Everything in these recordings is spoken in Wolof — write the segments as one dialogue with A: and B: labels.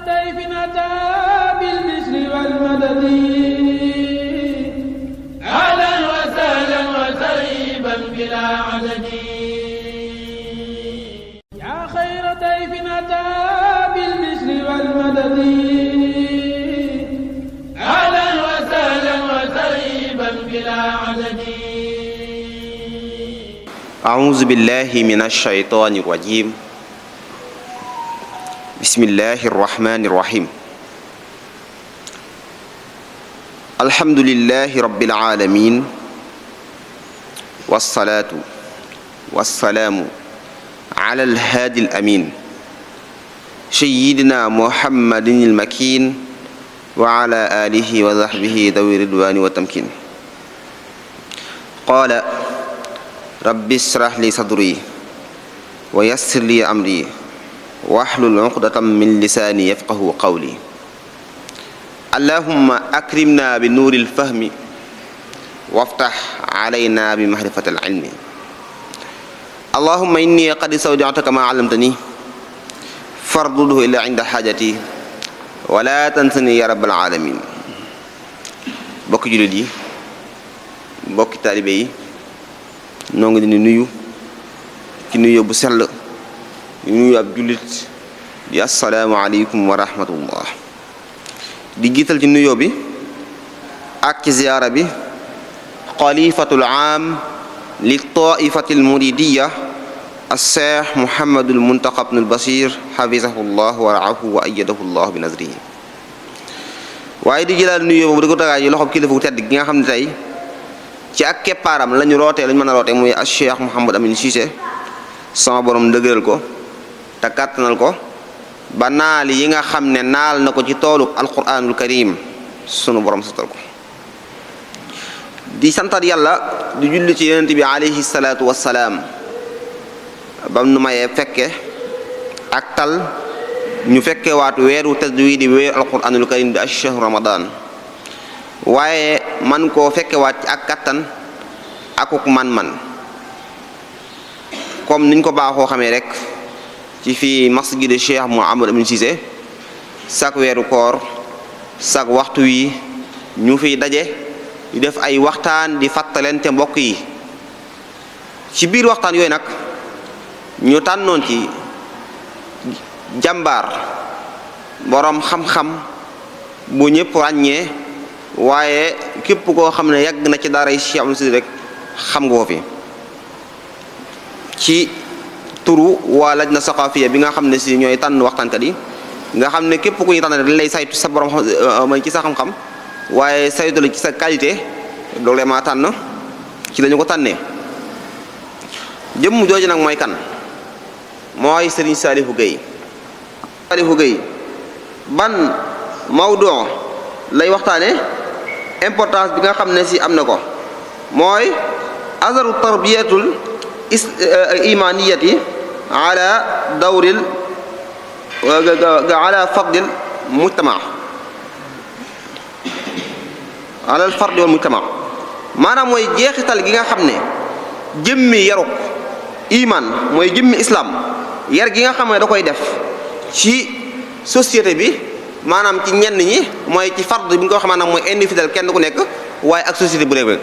A: ضيف أتى بالبشر والمدد أهلا وسهلا وترحيبا بلا عدد يا خير ضيف أتى بالبشر والمدد أهلا وسهلا وترحيبا بلا عدد
B: أعوذ بالله من الشيطان الرجيم بسم الله الرحمن الرحيم الحمد لله رب العالمين والصلاة والسلام على الهادي الأمين سيدنا محمد المكين وعلى آله وصحبه ذوي الرضوان والتمكين قال رب اشرح لي صدري ويسر لي أمري واحلل عقدة من لساني يفقه قولي اللهم أكرمنا بنور الفهم وافتح علينا بمعرفة العلم اللهم إني قد استودعتك ما علمتني فارده إلى عند حاجتي ولا تنسني يا رب العالمين bokk jullit yi bokk taalibe yi noo ngi leen di nuyu ci nuyoo bu sell di nuyu ab jullit di assalaamu aleykum wa rahmatullah di jiital ci nuyoo bi ak ci ziyaara bi xalifatul aam li taifatil muridiya as-seex muhammadul muntaqa ibnul basiir xafisahullah wa raahu wa ayyadahullah bi nazrihi waaye di jëlaal nuyoo boobu di ko tagaay yi loxob kilifa gu tedd gi nga xam ne tey ci ak keppaaram lañu rootee lañu mën a rootee muy Cheikh Mouhamadou Amine Cissé sama borom dëgëral ko te kàttanal ko ba naal yi nga xam ne naal na ko ci toolu alquranul karim sunu borom satal ko di santat yàlla di julli ci yonent bi alayhi salaatu wassalaam bam nu mayee fekke ak tal ñu fekke waat weeru tedd wi di weeru alquranul karim di ashhru ramadan waaye man koo fekkewaat ci ak kattan akuk man-man comme niñ ko baaxoo xamee rek ci fii masjid Cheikh Mouhamadou Amine Cissé sak weeru koor sak waxtu wi ñu fiy daje di def ay waxtaan di fàttalente mbokk yi ci biir waxtaan yooyu nag ñu tànnoon ci jàmbaar boroom xam-xam bu ñëpp ràññee waaye képp koo xam ne yàgg na ci daara yi Cheikh Amine Cissé rek xam nga ko fi ci turu waa lajna saqafiya bi nga xam ne si ñooy tànn waxtaankat yi nga xam ne képp ku ñu tànn rek dañ lay saytu sa borom ci sa xam-xam waaye saytu la ci sa qualité loolu maa tànn ci lañu ko tànnee jëmm jooju nag mooy kan mooy Serigne Salihou Gueye Salihou Gueye ban mawdu lay waxtaane importance bi nga xam ne si am na ko mooy azaru tarbiyatul imaniyati ala dawril ala fardil mujtama ala al fardi wal mujtama maanaam mooy jeexital gi nga xam ne jëmmi yaruk iman mooy jëmmi islam yar gi nga xam ne da koy def ci société bi maanaam ci ñenn ñi mooy ci fard bi nga ko xam maanaam mooy individuel kenn ku nekk waaye ak société bu réew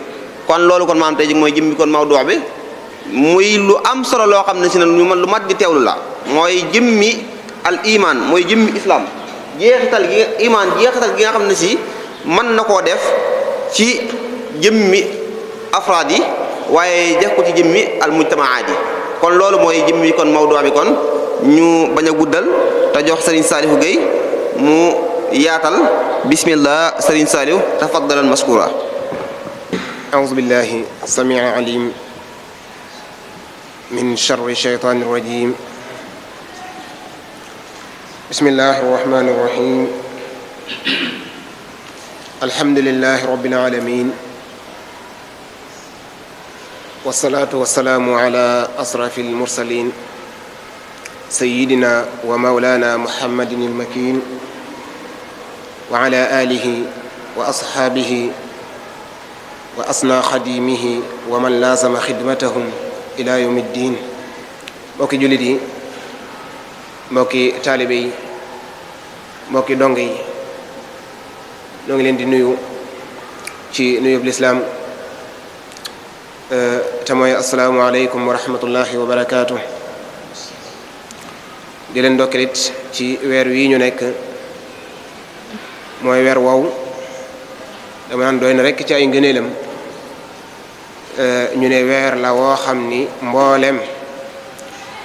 B: kon loolu kon maanaam tey ji mooy jëmmi kon mawdu bi muy lu am solo loo xam ne si ne ñu mën lu mat di teewlu la mooy jëmmi al iman mooy jëmmi islam jeexital gi iman jeexital gi nga xam ne si mën na koo def ci jëmmi afraad yi waaye def ko ci jëmmi al mujtamaat yi kon loolu mooy jëmmi kon mawdu bi kon ñu bañ a guddal te jox Serigne Salihou Gueye mu yaatal bismillah Serigne Saliou tafaddalan maskura
C: أعوذ بالله السميع العليم من شر الشيطان الرجيم بسم الله الرحمن الرحيم الحمد لله رب العالمين والصلاة والسلام على أشرف المرسلين سيدنا ومولانا محمد المكين وعلى آله وأصحابه وأصنع خديمه ومن لازم خدمتهم إلى يوم الدين mbokki jullit yi mbokki taalibe yi mbokki dong yi ñoo ngi leen di nuyu ci nuyub lislaam te mooy assalaamu aleykum wa rahmatullahi wa barakaatu. di leen ndokkelit ci weer wii ñu nekk mooy weer wow dama naan doy na rekk ci ay ngëneelam ñu ne weer la woo xam ni mboolem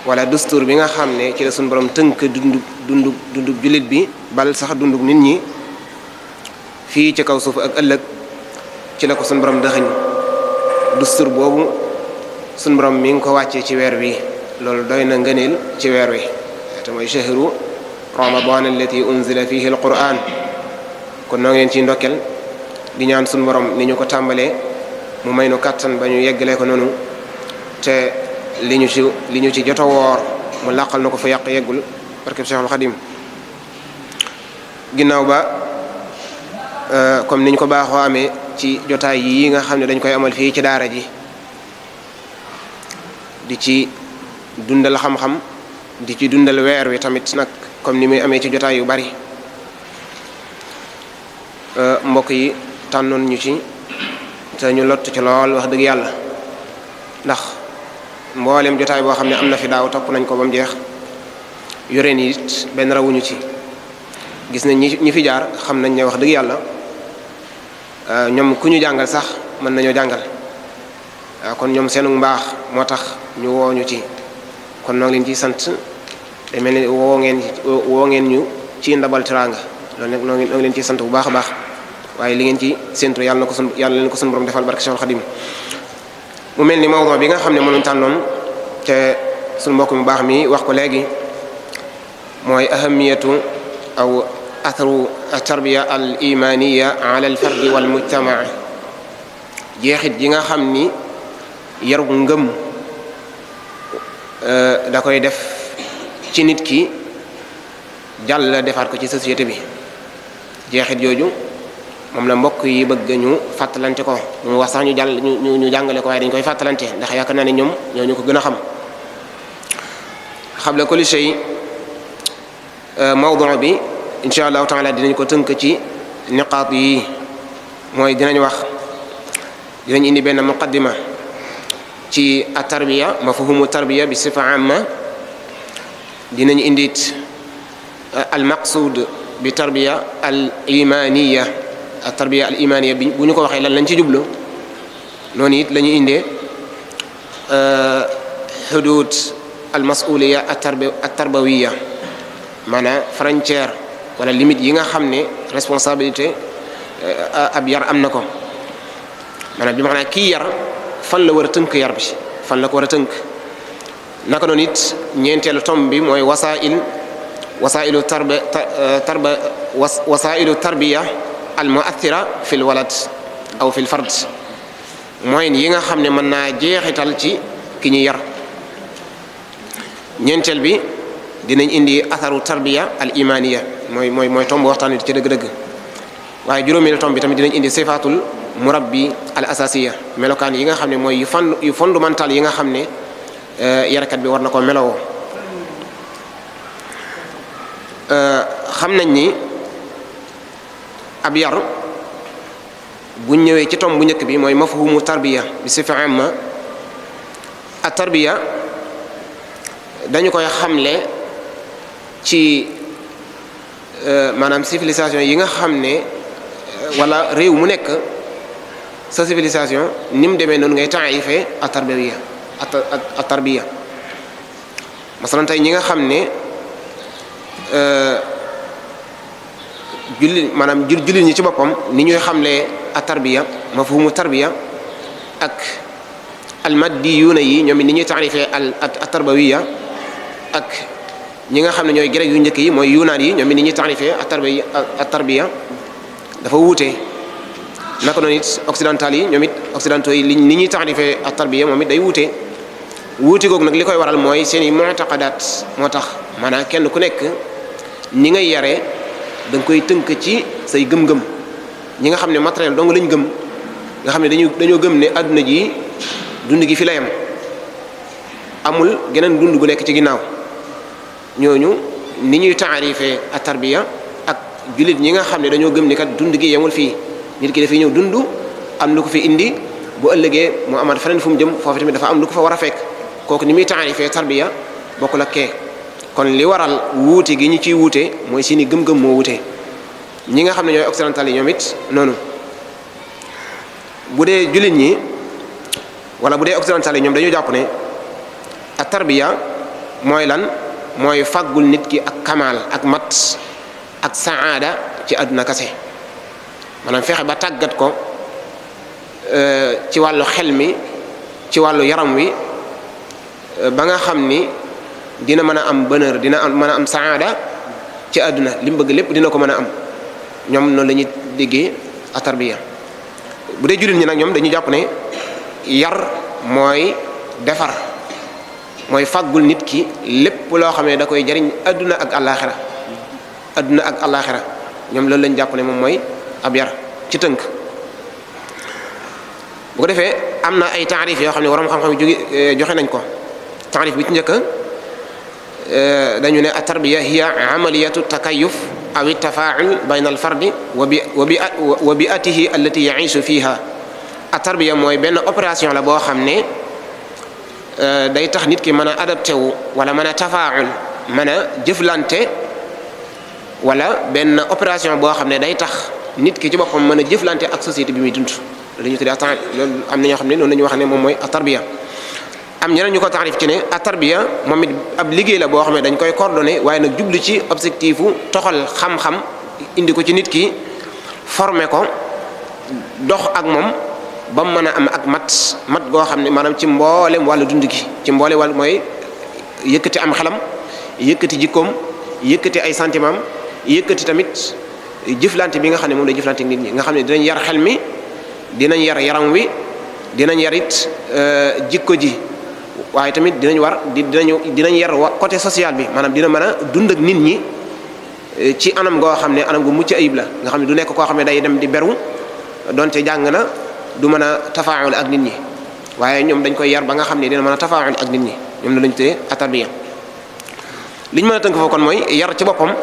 C: wala dustur bi nga xam ne ci la suñu borom tënk dundub jullit bi bal sax dundub nit ñi fii ci kaw suuf ak ëllëg ci la ko suñu borom dëxëñ dustur boobu suñu borom mi ngi ko wàccee ci weer wi loolu doy na ngëneel ci weer wi te mooy shahru ramadan allati unzila fihi alquran kon noo ngi leen ciy ndokkel di ñaan suñu borom ni ñu ko tàmbalee mu may nu kàttan ba ñu yeggalee ko noonu te li ñu ci jot a woor mu làqal na ko fa yàq yeggul barkeb Cheikhul Xadim ginnaaw ba comme ni ñu ko baaxoo amee ci jotaay yi nga xam ne dañ koy amal fii ci daara ji di ci dundal xam-xam di ci dundal weer wi tamit nag comme ni muy amee ci jotaay yu bari mbokk yi tànnoon ñu ci te ñu lott ci lool wax dëgg yàlla ndax mboolem jotaay boo xam ne am na fi daaw topp nañ ko ba mu jeex yoreen yi it benn rawuñu ci gis nañ ñi fi jaar xam nañ ne wax dëgg yàlla ñoom ku ñu jàngal sax mën nañoo jàngal kon ñoom seenu mbaax moo tax ñu woo ñu ci kon noo ngi leen ciy sant day mel ni woo ngeen ñu ci ndabal teraanga loolu nag noo ngi leen ciy sant bu baax a baax waaye li ngeen ci séntu yàlla leen ko sunu borom defal barke Cheikhul Khadim mu mel ni mawdu bi nga xam ne mënuñ tànnoon te sunu mbokk mu baax mi wax ko léegi mooy ahamiyatu aw atharu tarbiya al imaniya ala al fardi wal mujtamaa jeexit yi nga xam ni yaru ngëm da koy def ci nit ki jàll defaat ko ci société bi jeexit jooju moom la mbokk yi bëgg ñu fàttalante ko mu wax sax ñu jàngale ko waaye dañ koy fàttalante ndax yaakaar naa ne ñoom ñoo ñu ko gën a xam xabla kulli shay mawdu bi insha allahu taala dinañ ko tënk ci niqaat yi mooy dinañ indi benn muqaddima ci at-tarbiya mafhumu tarbiya bi sifa amma dinañ indit al maqsud bi tarbiya al imaniya at-tarbiya al imaniya bi bu ñu ko waxee lan lañ ci jublu noonu it la ñu indee hudud al masuliya at-tarbawiya maanaam frontière wala limite yi nga xam ne responsabilité ab yar am na ko maanaam bi maanaam kii yar fan la war a tënk yar bi fan la ko war a tënk naka noonu it ñeenteelu tom bi mooy wasailu tarbiya al muathira fi l walad aw fi l fard mooy yi nga xam ne mën naa jeexital ci ki ñuy yar ñeenteel bi dinañ indi atharu tarbiya al imaniya mooy tomb waxtaan wi ci dëgg-dëgg waaye juróomeelu tomb bi tamit dinañ indi sifatul murabbi al asasiya melokaan yi nga xam ne mooy yu fondamental yi nga xam ne yarkat bi war na ko melowoo xam nañ ni ab yar bu ñëwee ci tomb bu njëkk bi mooy mafhumu tarbiya bi sifa amma at tarbiya dañu koy xamle ci maanaam civilisation yi nga xam ne wala réew mu nekk sa civilisation ni mu demee noonu ngay taayifee at tarbiya masalan tey ñi nga xam ne jullit ñi ci boppam ni ñuy xamlee at tarbiya mafhumu tarbiya ak almaddiyuuna yi ñoom ni ñuy taarifee at tarbawiya ak ñi nga xam ne ñooy grec yu njëkk yi mooy yunaan yi ñoom ni ñuy taarifee at tarbiya dafa wuute naka noonu it occidental yi ñoom it occidentaux yi ni ñuy taarifee at tarbiya moom it day wuute googu nag li koy waral mooy seen i mu'taqadaat moo tax maanaam kenn ku nekk ni ngay yaree da nga koy tënk ci say gëm-gëm ñi nga xam ne matériel dong lañ gëm nga xam ne dañoo gëm ne adduna ji dund gi fi la yem amul geneen dund gu nekk ci ginnaaw ñooñu ni ñuy taarifee at tarbiya ak jullit ñi nga xam ne dañoo gëm ni kat dund gi yemul fii nit ki dafay ñëw dund am lu ko fi indi bu ëllëgee mu amaat feneen fu mu jëm foofu tamit dafa am lu ko fa war a fekk kooku ni muy taarifee tarbiya bokkul ak kee kon li waral wuute gi ñu ciy wuute mooy seeni gëm-gëm moo wuute ñi nga xam ne ñooy occidental yi ñoom it noonu bu dee jullit ñi wala bu dee occidental yi ñoom dañu jàpp ne ak tarbiya mooy lan mooy fàggul nit ki ak kamaal ak mat ak saada ci àdduna kase maanaam fexe ba tàggat ko ci wàllu xel mi ci wàllu yaram wi ba nga xam ni dina mën a am bonheur dina mën a am saada ci àdduna li mu bëgg lépp dina ko mën a am ñoom noonu la ñuy déggee ak tarbiya bu dee jullit ñi nag ñoom dañuy jàpp ne yar mooy defar mooy fàggul nit ki lépp loo xam ne da koy jariñ àdduna ak àllaaxira àdduna ak àllaaxira ñoom loolu lañ jàpp ne moom mooy ab yar ci tënk bu ko defee am na ay taarif yoo xam ne waroom xam-xam joxe nañ ko taarif bi ci njëkk dañu ne at tarbiya hiya amaliyatu takayuf aw tafaul bayna al fardi wa biatihi allati yaishu fiha at tarbiya mooy benn opération la boo xam ne day tax nit ki mën a adapté wu wala mën a tafaul mën a jëflante wala benn opération boo xam ne day tax nit ki ci boppam mën a jëflante ak société bi muy dund loolu ñu tuddee loolu am na ñoo xam ne noonu la ñu wax ne moom mooy at tarbiya am ñeneen ñu ko taarif ci ne at tarbiya moom it ab liggéey la boo xam ne dañ koy coordonné waaye nag jublu ci objectifu toxal xam-xam indi ko ci nit ki formé ko dox ak moom ba mu mën a am ak mat goo xam ne maanaam ci mboolem wàllu dund gi ci mboole wàllu mooy yëkkati am xelam yëkkati jikkoom yëkkati ay sentiment yëkkati tamit jëflante bi nga xam ne moom lay jëflante nit ñi nga xam ne dinañ yar xel mi dinañ yar yaram wi dinañ yar it jikko ji waaye tamit dinañ yar côté social bi maanaam dina mën a dund ak nit ñi ci anam goo xam ne anam gu mucc ayib la nga xam ne du nekk koo xam ne day dem di beru donte jàng na du mën a tafaawul ak nit ñi waaye ñoom dañ koy yar ba nga xam ne dina mën a tafaawul ak nit ñi ñoom la lañu tuddee at-tarbiya li ñu mën a tënk foofu kon mooy yar ci boppam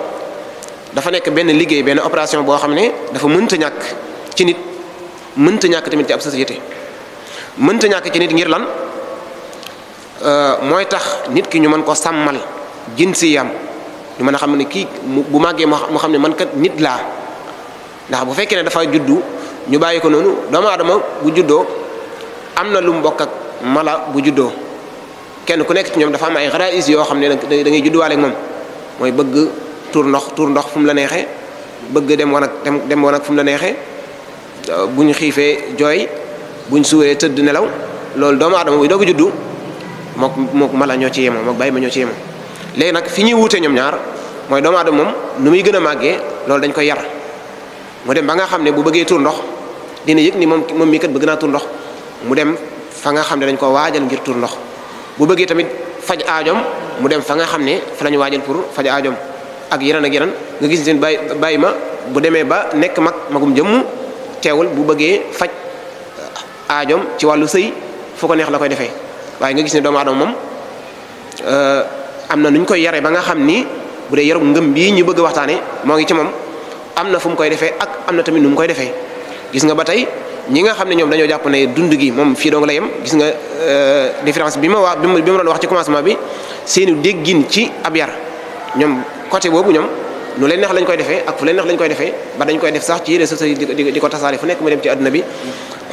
C: dafa nekk benn liggéey benn opération boo xam ne dafa mënta ñàkk ci nit mënta ñàkk tamit ci ab société mënta ñàkk ci nit ngir lan mooy tax nit ki ñu mën ko sàmmal jinsiyam ñu mën a xam ne kii bu màggee mu xam ne man kat nit laa ndax bu fekkee ne dafa juddu ñu bàyyi ko noonu doomu aadama bu juddoo am na lu mu bokk ak mala bu juddoo kenn ku nekk ci ñoom dafa am ay xaraïs yoo xam ne da ngay judduwaale ak moom mooy bëgg tuur ndox fu mu la neexee bëgg dem wanag fu mu la neexee bu ñu xiifee jooy bu ñu suuree tëdd nelaw loolu doomu aadama buy doog a juddu mook mala ñoo ci yemoo mook bàyyi ma ñoo ci yemoo léegi nag fi ñuy wuutee ñoom ñaar mooy doomu aadama moom nu muy gën a màggee loolu dañ koy yar mu dem ba nga xam ne bu bëggee tuur ndox dina yëg ni moom mii kat bëgg naa tuur ndox mu dem fa nga xam ne dañ ko waajal ngir tuur ndox bu bëggee tamit faj aajom mu dem fa nga xam ne fa la ñu waajal pour faj aajom ak yeneen nga gis seen bàyyi ma bu demee ba nekk magum jëmm teewul bu bëggee faj aajom ci wàllu sëy fu ko neex la koy defee waaye nga gis ne doomu aadama moom am na nu ñu koy yaree ba nga xam ni bu dee yarum ngëm bii ñu bëgg waxtaane moo ngi ci moom am na fu mu koy defee ak am na tamit nu mu koy defee gis nga ba tey ñi nga xam ne ñoom dañoo jàpp ne dund gi moom fii dong la yem gis nga différence bi ma doon wax ci commencement bi seeni déggin ci ab yar ñoom côté boobu ñoom nu leen neex lañ koy defee ak fu leen neex lañ koy defee ba dañ koy def sax ci réseaux sociaux di ko tasaare fu nekk mu dem ci àdduna bi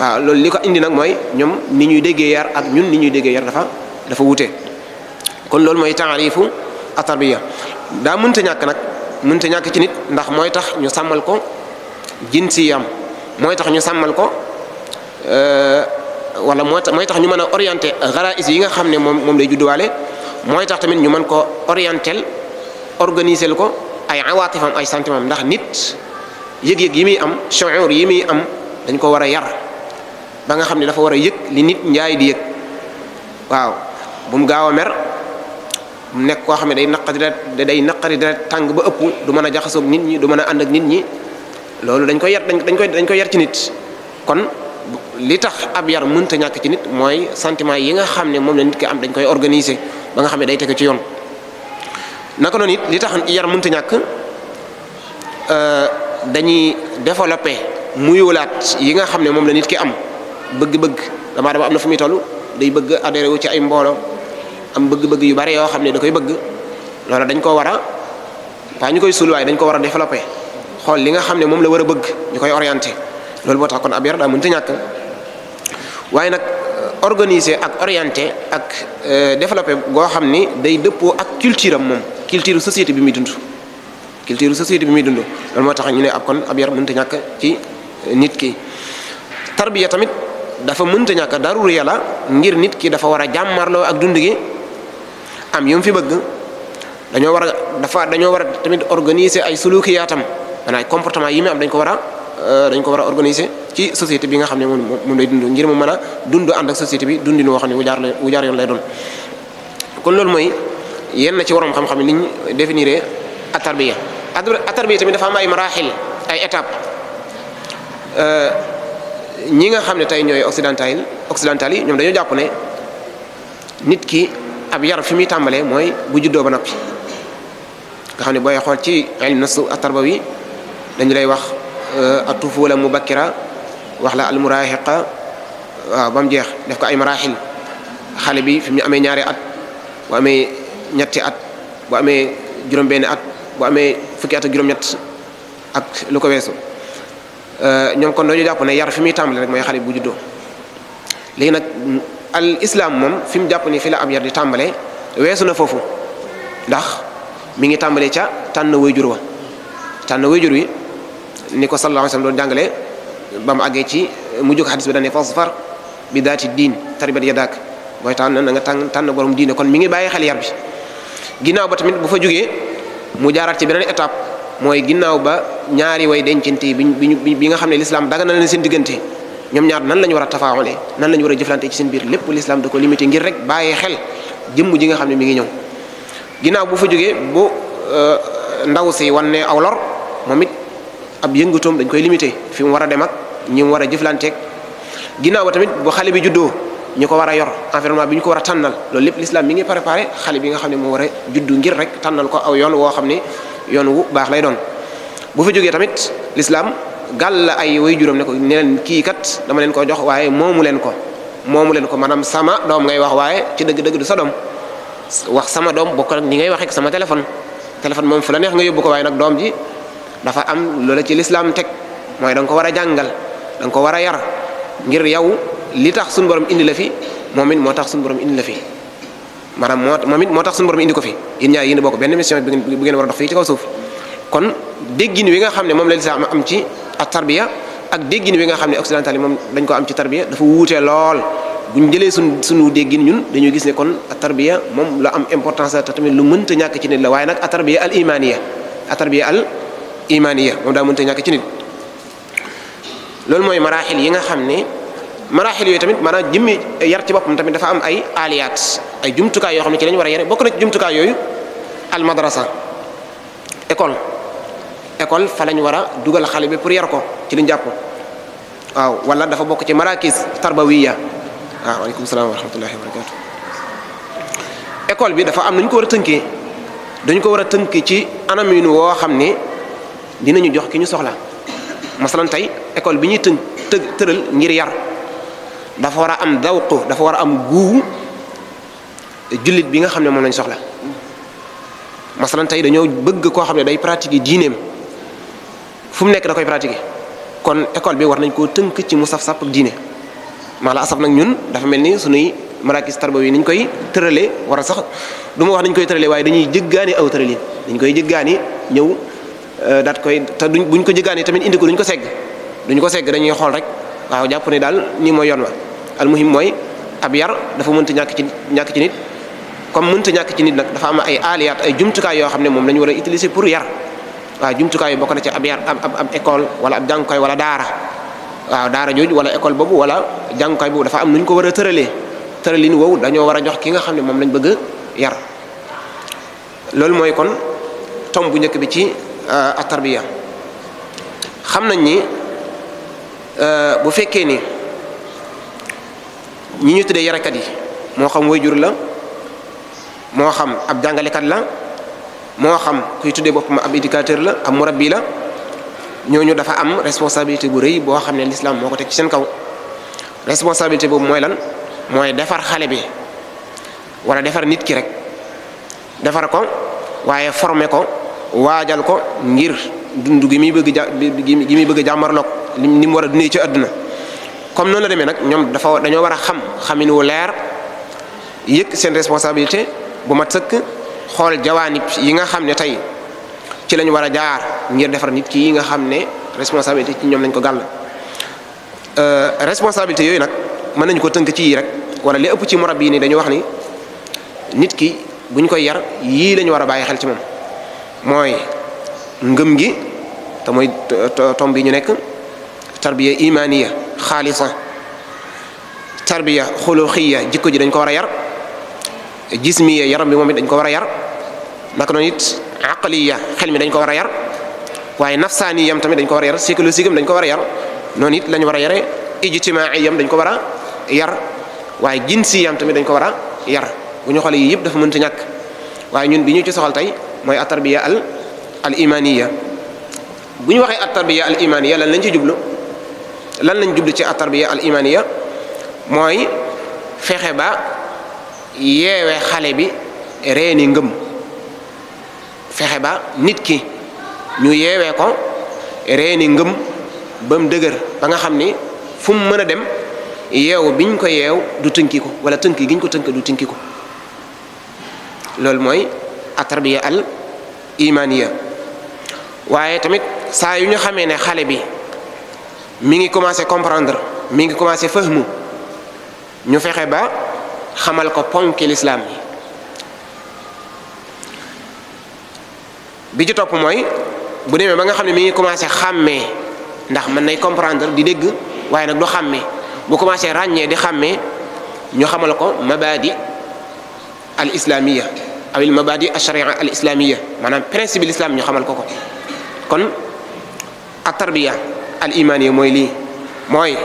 C: waaw loolu li ko indi nag mooy ñoom ni ñuy déggee yar ak ñun ni ñuy déggee yar dafa wute kon loolu mooy taarifu at-tarbiya daa mënta ñàkk ci nit ndax mooy tax ñu sàmmal ko jinsiyam mooy tax ñu sàmmal ko wala mooy tax ñu mën a orienté xaraïs yi nga xam ne moom lay judduwaale mooy tax tamit ñu mën ko orientel organiser ko ay awaatifam ay sentiment ndax nit yëg-yëg yi muy am shuur yi muy am dañ ko war a yar ba nga xam ne dafa war a yëg li nit njaay di yëg waaw bu mu gaaw a mer mu nekk koo xam ne day naqari deret tàng ba ëpp du mën a jaxasoog nit ñi du mën a ànd ak nit ñi loolu dañ koy yar ci nit kon li tax ab yar mënta ñàkk ci nit mooy sentiment yi nga xam ne moom la nit ki am dañ koy organiser ba nga xam ne day tege ci yoon naka noonu it li tax yar mënta ñàkk dañuy développer muyulaat yi nga xam ne moom la nit ki am bëgg-bëgg dama am na fu muy toll day bëgg adhéré wu ci ay mbooloo am bëgg-bëgg yu bari yoo xam ne da koy bëgg loolu dañ ko war a waa ñu koy suul waaye dañ ko war a développer xool li nga xam ne moom la war a bëgg ñu koy orienté loolu boo tax kon ab yar daa mënta ñàkk waaye nag organiser ak orienté ak développer goo xam ni day dëppoo ak culture am moom culture société bi muy dund loolu moo tax ñu ne ab kon ab yar mënta ñàkk ci nit ki tarbiya tamit dafa mënta ñàkk daruru yàlla ngir nit ki dafa war a jàmmarloo ak dund gi am yu mu fi bëgg dañoo war a tamit organiser ay sulukiyaatam maanaam comportement yi mu am dañ ko war a organiser ci société bi nga xam ne moom lay dund ngir mu mën a dund ànd ak société bi dundin woo xam ne wu jaar yoon lay doon kon loolu mooy yenn ci waroom xam-xam ni ñu définir at-tarbiya tamit dafa am ay maraaxil ay étapes ñi nga xam ne tey ñooy occidental yi ñoom dañoo jàpp ne nit ki ab yar fi muy tàmbalee mooy bu juddoo ba noppi nga xam ne booy xool ci ilm nafsu at-tarbawi dañu lay wax at-tufula mubakkira wax la al-murahiqa waaw ba mu jeex def ko ay maraaxil xale bi fi mu amee ñaari at bu amee ñetti at bu amee juróom-benn at bu amee fukki at ak juróom-ñett ak lu ko weesu ñoom kon dañu jàpp ne yar fi muy tàmbale rek mooy xale bu juddoo léegi nag al islam moom fi mu jàpp ni fi la ab yar di tàmbale weesu na foofu ndax mi ngi tàmbalee ca tànn wayjur wi ni ko sallallahu alayhi wasallam doon jàngale ba mu àggee ci mu jóg xadis bi dañ ne fasfar bi daati diin taribat yadak booy tànn na nga tànn borom diine kon mi ngi bàyyi xel yar bi ginnaaw ba tamit bu fa jógee mu jaaraat ci beneen étape mooy ginnaaw ba ñaari way dencante bi nga xam ne l'islam daga na leen seen diggante ñoom ñaar nan la ñu war a tafaawale nan la ñu war a jëflante ci seen biir lépp l'islam da ko limité ngir rek bàyyi xel jëmm ji nga xam ne mi ngi ñëw ginnaaw bu fa jógee bu ndaw si wan ne aw lor moom it ab yëngatoom dañ koy limité fi mu war a dem ak ñi mu war a jëflanteeg ginnaaw ba tamit bu xale bi juddoo ñu ko war a yor environnement bi ñu ko war a tànnal loolu lépp l'islam mi ngi préparé xale bi nga xam ne moo war a juddu ngir rek tànnal ko aw yoon woo xam ne yoon wu baax lay doon bu fa jógee tamit l'islam gàll la ay way juróom ne ko ne leen kii kat dama leen ko jox waaye moomu leen ko maanaam sama doom ngay wax waaye ci dëgg-dëgg du sa doom wax sama doom bokk nag ni ngay waxee sama téléphone moom fu la neex nga yóbbu ko waaye nag doom ji dafa am loola ci l'islam teg mooy da nga ko war a jàngal da nga ko war a yar ngir yow li tax suñu borom indi la fi moom it moo tax suñu borom indi la fi maanaam moom it moo tax suñu borom indi ko fi yéen ñaar yéen a bokk benn mission bu ngeen war a dox fii ci kaw suuf kon déggin wi nga xam ne moom la l'islam am ci ak tarbiya ak déggin wi nga xam ne occidental yi moom dañ ko am ci tarbiya dafa wuute lool buñ jëlee suñu déggin ñun dañuy gis ne kon ak tarbiya moom la am importance te tamit lu mënta ñàkk ci nit la waaye nag ak tarbiya al imaniya moom daa mënta ñàkk ci nit loolu mooy maraaxil yi nga xam ne maraaxil yooyu tamit maanaam jëmmi yar ci boppam tamit dafa am ay aliyaat ay jumtukaay yoo xam ne ci lañ war a yare bokk na ci jumtukaay yooyu al madrasa école fa lañ war a dugal xale bi pour yar ko ci liñ jàpp waaw wala dafa bokk ci marakis tarbawiya waaw waaleykum salaam wa rahmatullahi wa barakatu école bi dafa am nañu ko war a tënkee dañu ko war a tënk ci anam yu woo xam ne dinañu jox ki ñu soxla masalan tey école bi ñuy tëral ngir yar dafa war a am dawq dafa war a am guu jullit bi nga xam ne moom lañ soxla masalan tey dañoo bëgg koo xam ne day pratiquer diineem fu mu nekk da koy pratiquer kon école bi war nañ koo tënk ci mu saf-saf ak diine maa la asaf nag ñun dafa mel ni suñuy marakis tarbawi ni ñu koy tëralee war a sax du ma wax dañ koy tëralee waaye dañuy jëggaani aw tëralin dañ koy jëggaani ñëw daat koy te buñ ko jëggaani tamit indi ko duñ ko segg dañuy xool rek waaw jàpp ne daal nii mooy yoon wa almuhim mooy ab yar dafa mënta ñàkk ci nit comme mënta ñàkk ci nit nag dafa am ay aliyaat ay jumtukaay yoo xam ne moom la ñu war a utiliser pour yar waaw jumtukaay yi bokk na ci ab yar ab école wala ab jàngukaay wala daara waaw daara jooju wala école boobu wala jàngukaay boobu dafa am nu ñu ko war a tëralin woowu dañoo war a jox ki nga xam ne moom lañ bëgg yar loolu mooy kon tomb bu njëkk bi ci at-tarbiya xam nañ ni bu fekkee ni ñi ñu tuddee yarekat yi moo xam waajur la moo xam ab jàngalekat la moo xam kuy tuddee boppam ab éducateur la ab murabbi la ñooñu dafa am responsabilité bu rëy boo xam ne l'islam moo ko teg ci seen kaw. responsabilité boobu mooy lan mooy defar xale bi wala defar nit ki rek defar ko waaye former ko waajal ko ngir dund gi muy bëgg gi muy bëgg jàmmarloog ni mu war a dundee ci àdduna. comme noonu la demee nag ñoom dañoo war a xamin wu leer yëg seen responsabilité bu mat sëkk xool jawaanib yi nga xam ne tey ci lañu war a jaar ngir defar nit ki yi nga xam ne responsabilité ci ñoom lañ ko gàll. responsabilité yooyu nag mën nañu ko tënk ci yii rek wala li ëpp ci murabbi yi nii dañu wax ni nit ki buñ koy yar yii lañu war a bàyyi xel ci moom mooy ngëm gi te mooy tom bi ñu nekk tarbiya imaniya xaalisa tarbiya xuluqiya jikko ji dañ ko war a yar jismiya yaram bi moom it dañ ko war a yar naka noonu it aqliya xel mi dañ ko war a yar waaye nafsaaniyam tamit dañ ko war a yar psychologique am dañ ko war a yar noonu it lañu war a yare ijtimaiyam dañ ko war a yar waaye jinsiyam tamit dañ ko war a yar bu ñu xoolee yii yëpp dafa mënta ñàkk waaye ñun bi ñu ci soxal tey mooy at tarbiya al imaniya bu ñu waxee at tarbiya al imaniya lan lañ ci jublu lan lañ jublu ci at tarbiya al imaniya mooy fexe ba yeewe xale bi reeni ngëm fexe ba nit ki ñu yeewee ko reeni ngëm ba mu dëgër ba nga xam ni fu mu mën a dem yeew biñ ko yeew du tënki ko wala tënk giñ ko tënk du tënki ko loolu mooy at tarbiya al imaniya waaye tamit saa yu ñu xamee ne xale bi mi ngi commencé comprendre mi ngi commencé fahmu ñu fexe ba xamal ko ponki lislaam yi bi ci topp mooy bu demee ba nga xam ne mi ngi commencé xàmmee ndax mën nay comprendre di dégg waaye nag du xàmmee bu commencé ràññee di xàmmee ñu xamal ko mabadi al islamiya aw il mabadi al sharia al islamiya maanaam principe l'islam ñu xamal ko kon at tarbiya al imaniya mooy lii mooy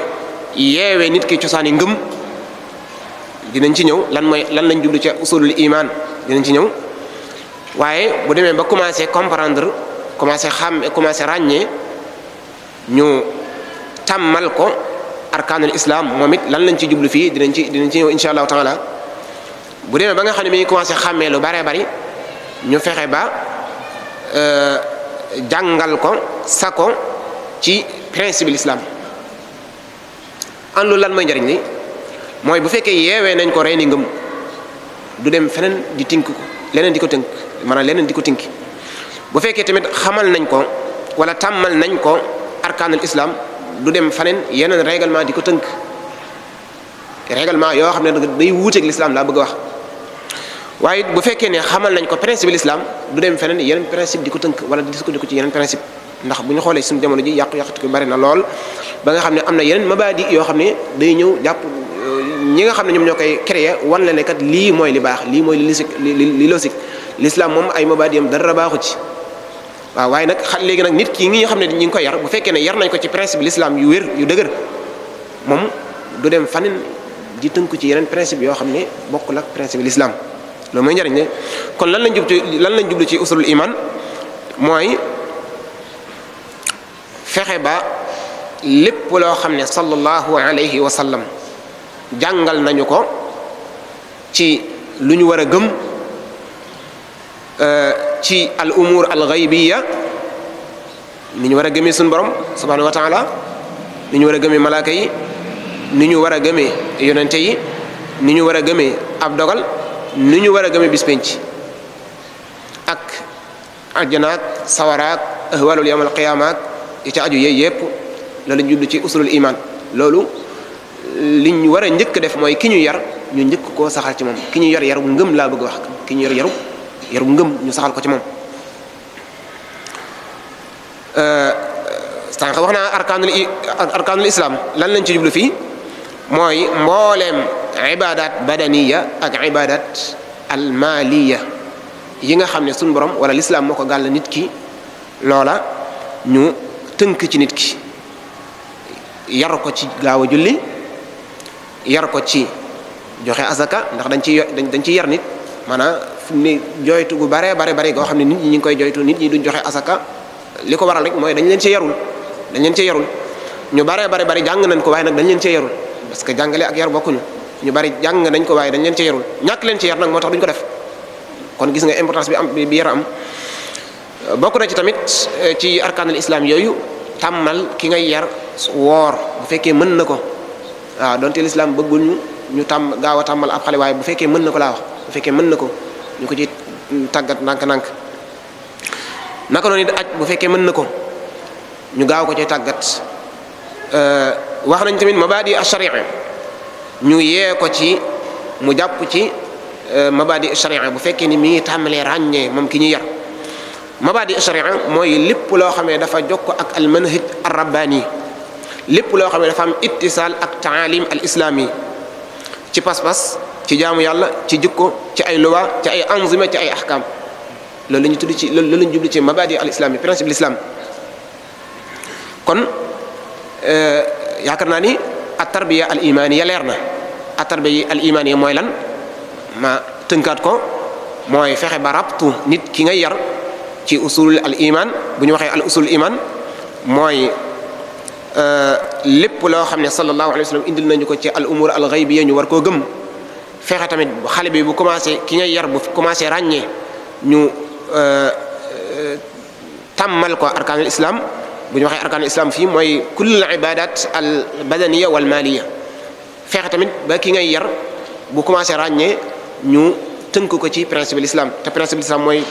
C: yeewee nit ki cosaani ngëm dinañ ci ñëw lan lañ jublu ci usulul iman dinañ ci ñëw waaye bu demee ba commencé comprendre commencé ràññee ñu tàmmal ko arkaanul islam moom it lan lañ ci jublu fii dinañ ci ñëw insha allahu taala bu demee ba nga xam ne mi ngi commencé xàmmee lu bare bari ñu fexe ba jàngal ko sa ko ci principe l'islam an loolu lan mooy njariñ li mooy bu fekkee yeewee nañ ko reeni ngëm du dem feneen di tink ko leneen di ko tënk maanaam leneen di ko tinki bu fekkee tamit xamal nañ ko wala tàmmal nañ ko arkaanul islam du dem faneen yeneen règlement di ko tënk règlement yoo xam ne day wuuteeg l'islam laa bëgg a wax waaye bu fekkee ne xamal nañ ko principe l'islam du dem feneen yeneen principe di ko tënk wala di sukkandiku ci yeneen principe ndax bu ñu xoolee suñu jamono ji yàqu-yàqu ko bari na lool ba nga xam ne am na yeneen mabadi yoo xam ne day ñëw jàpp ñi nga xam ne ñoom ñoo koy créer wan la ne kat lii mooy li baax lii mooy li logique l'islam moom ay mabadi yam dara baaxu ci waaw waaye nag léegi nag nit ki nga xam ne ñi ngi koy yar bu fekkee ne yar nañ ko ci principe l'islam yu wér yu dëgër moom du dem faneen di tënku ci yeneen principe yoo xam ne bokkul ak principe l'islam loolu mooy njariñ ne kon lan lañ jublu ci usulul iman mooy fexe ba lépp loo xam ne sallallahu alayhi wa sallam jàngal nañu ko ci lu ñu war a gëm ci al umur al ghaybiya ni ñu war a gëmee suñu borom subhanahu wa taala ni ñu war a gëmee malaaka yi ni ñu war a gëmee yonente yi ni ñu war a gëmee ab dogal ni ñu war a gëmee bis penc ak ajjanaak sawaraak ahwalul yawm al qiyaamaak yi ca aju yooyu yëpp loolu lañ jublu ci usulul iman loolu li ñu war a njëkk def mooy ki ñu yar ñu njëkk koo saxal ci moom ki ñu yar yaru ngëm laa bëgg wax ki ñu yar yaru ngëm ñu saxal ko ci moom sànq wax naa arkaanul islam lan lañ ci jublu fii mooy mbooleem ibadat badaniya ak ibadat almaliya yi nga xam ne suñu borom wala l'islam moo ko gàll nit ki loola ñu tënk ci nit ki yar ko ci gaaw a julli yar ko ci joxe asaka ndax dañ ci yar nit maanaam fu ne joytu gu bare goo xam ne nit ñi ngi koy joytu nit ñi duñ joxe asaka li ko waral rek mooy dañ leen cee yarul ñu bari jàng nañ ko waaye nag dañ leen cee yarul parce que jàngale ak yar bokkuñu ñu bari jàng nañ ko waaye dañ leen cee yarul ñàkk leen ci yar nag moo tax duñ ko def kon gis nga importance bi yar am. bokk na ci tamit ci arkaanul islam yooyu tàmmal ki ngay yar woor bu fekkee mën na ko waaw donte l'islam bëggul ñu gaaw a tàmmal ab xale waaye bu fekkee mën na ko laa wax bu fekkee mën na ko ñu ko ci tàggat nànk-nànk naka noonu it aj bu fekkee mën na ko ñu gaaw ko ci tàggat. wax nañ tamit mabadi ash-sharia ñu yee ko ci mu jàpp ci mabadi ash-sharia bu fekkee ni mi ngi tàmbalee ràññee moom ki ñuy yar. mabadi ash-sharia mooy lépp loo xam ne dafa jokk ak al manhaj ar-rabbani lépp loo xam ne dafa am ittisaal ak taalim al islami ci pas-pas ci jaamu yàlla ci jikko ci ay luwa ci ay anzima ci ay ahkam loolu la ñu tudd ci loolu la ñu jublu ci mabadi al islami principe l'islam kon yaakaar naa ni at tarbiya al imaniya leer na at tarbiya al imaniya mooy lan ma tënkaat ko mooy fexe ba rabtu nit ki ngay yar ci usul al iman bu ñu waxee al usul iman mooy lépp loo xam ne sallallahu alayhi wa sallam indil nañu ko ci al umur al ghaybiya ñu war koo gëm fexe tamit xale bi bu commencé ki ngay yar bu commencé ràññee ñu tàmmal ko arkaanul islam bu ñu waxee arkaanul islam fii mooy kullul ibadat al badaniya wal maliya fexe tamit ba ki ngay yar bu commencé ràññee ñu tënk ko ci principe l'islam te principe l'islam mooy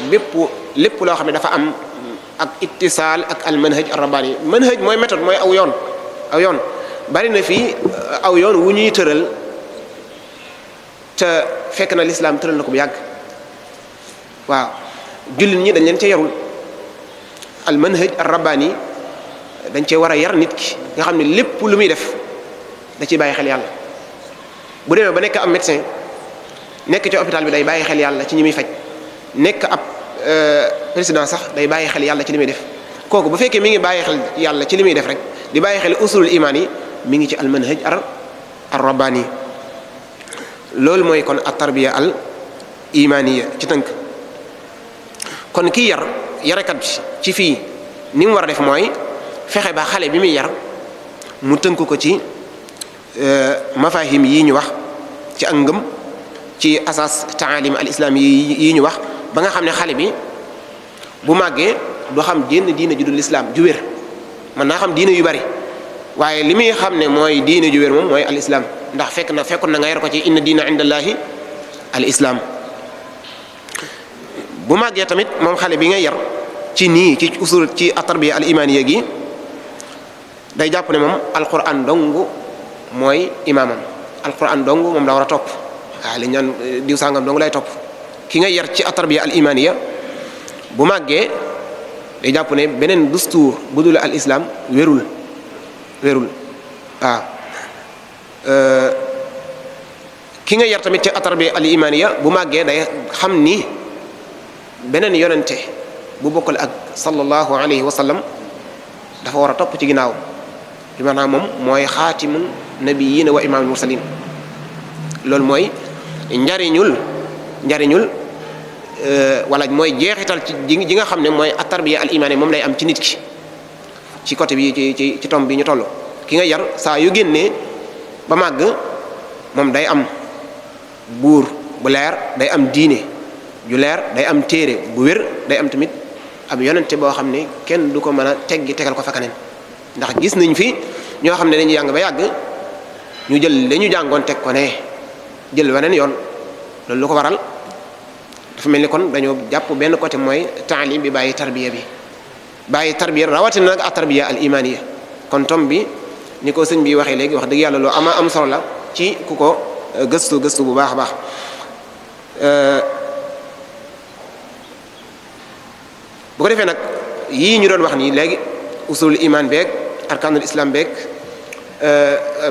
C: lépp loo xam ne dafa am ak ittisaal ak al manhaj ar-rabbani manhaj mooy méthode mooy aw yoon bari na fii aw yoon wu ñuy tëral te fekk na l'islam tëral na ko bu yàgg waaw jullit ñi dañ leen cee yarul al manhaj ar-rabbani dañ cee war a yar nit ki nga xam ne lépp lu muy def da ciy bàyyi xel yàlla bu demee ba nekk am médecin nekk ci hôpital bi day bàyyi xel yàlla ci ñi muy faj nekk ab président sax day bàyyi xel yàlla ci li muy def kooku bu fekkee mi ngi bàyyi xel yàlla ci li muy def rek di bàyyi xel usulul iman yi mi ngi ci al manhaj ar rabbani loolu mooy kon at tarbiya al imaniya ci tënk kon kii yarekat bi ci fii ni mu war a def mooy fexe ba xale bi muy yar mu tënk ko ci mafahim yi ñu wax ci ak ngëm ci asas taalim al islam yi ñu wax ba nga xam ne xale bi bu màggee du xam jenn diine ju dul lislaam ju wér mën naa xam diine yu bari waaye li muy xam ne mooy diine ju wér moom mooy al islam ndax fekkoon na nga yar ko ci inna diina indallahi al islam bu màggee tamit moom xale bi ngay yar ci nii ci usul ci at-tarbiya al imaniya gi day jàpp ne moom alquran dong mooy imaamam alquran dong moom la war a topp waaw li ñu naan diw sàngam dong lay topp ki ngay yar ci at-tarbiya al imaniya bu màggee day jàpp ne beneen dustuur bu dul al islam wérul waaw ki nga yar tamit ci at-tarbiya al imaniya bu màggee day xam ni beneen yonente bu bokkul ak sallallahu alayhi wa sallam dafa war a topp ci ginnaaw bi maanaam moom mooy xaatimun nabiyyiina wa imaamul mursalin loolu mooy njariñul wala mooy jeexital ci ji nga xam ne mooy at-tarbiya al imaniya moom lay am ci nit ki ci côté bi ci tomb bi ñu toll ki nga yar saa yu génnee ba màgg moom day am buur bu leer day am diine ju leer day am téere bu wér day am tamit ab yonente boo xam ne kenn du ko mën a tegal ko fa kaneen ndax gis nañ fi ñoo xam ne dañuy jàng ba yàgg ñu jël lañu jàngoon teg ko ne jël weneen yoon loolu lu ko waral dafa mel ni kon dañoo jàpp benn côté mooy taalim bi bàyyi tarbiya rawatina nag at tarbiya al imaniya kon tom bi ni ko sëñ bi waxee léegi wax dëgg yàlla lu am solo la ci ku ko gëstu bu baax a baax bu ko defee nag yii ñu doon wax nii léegi usul iman beeg arkanul islam beeg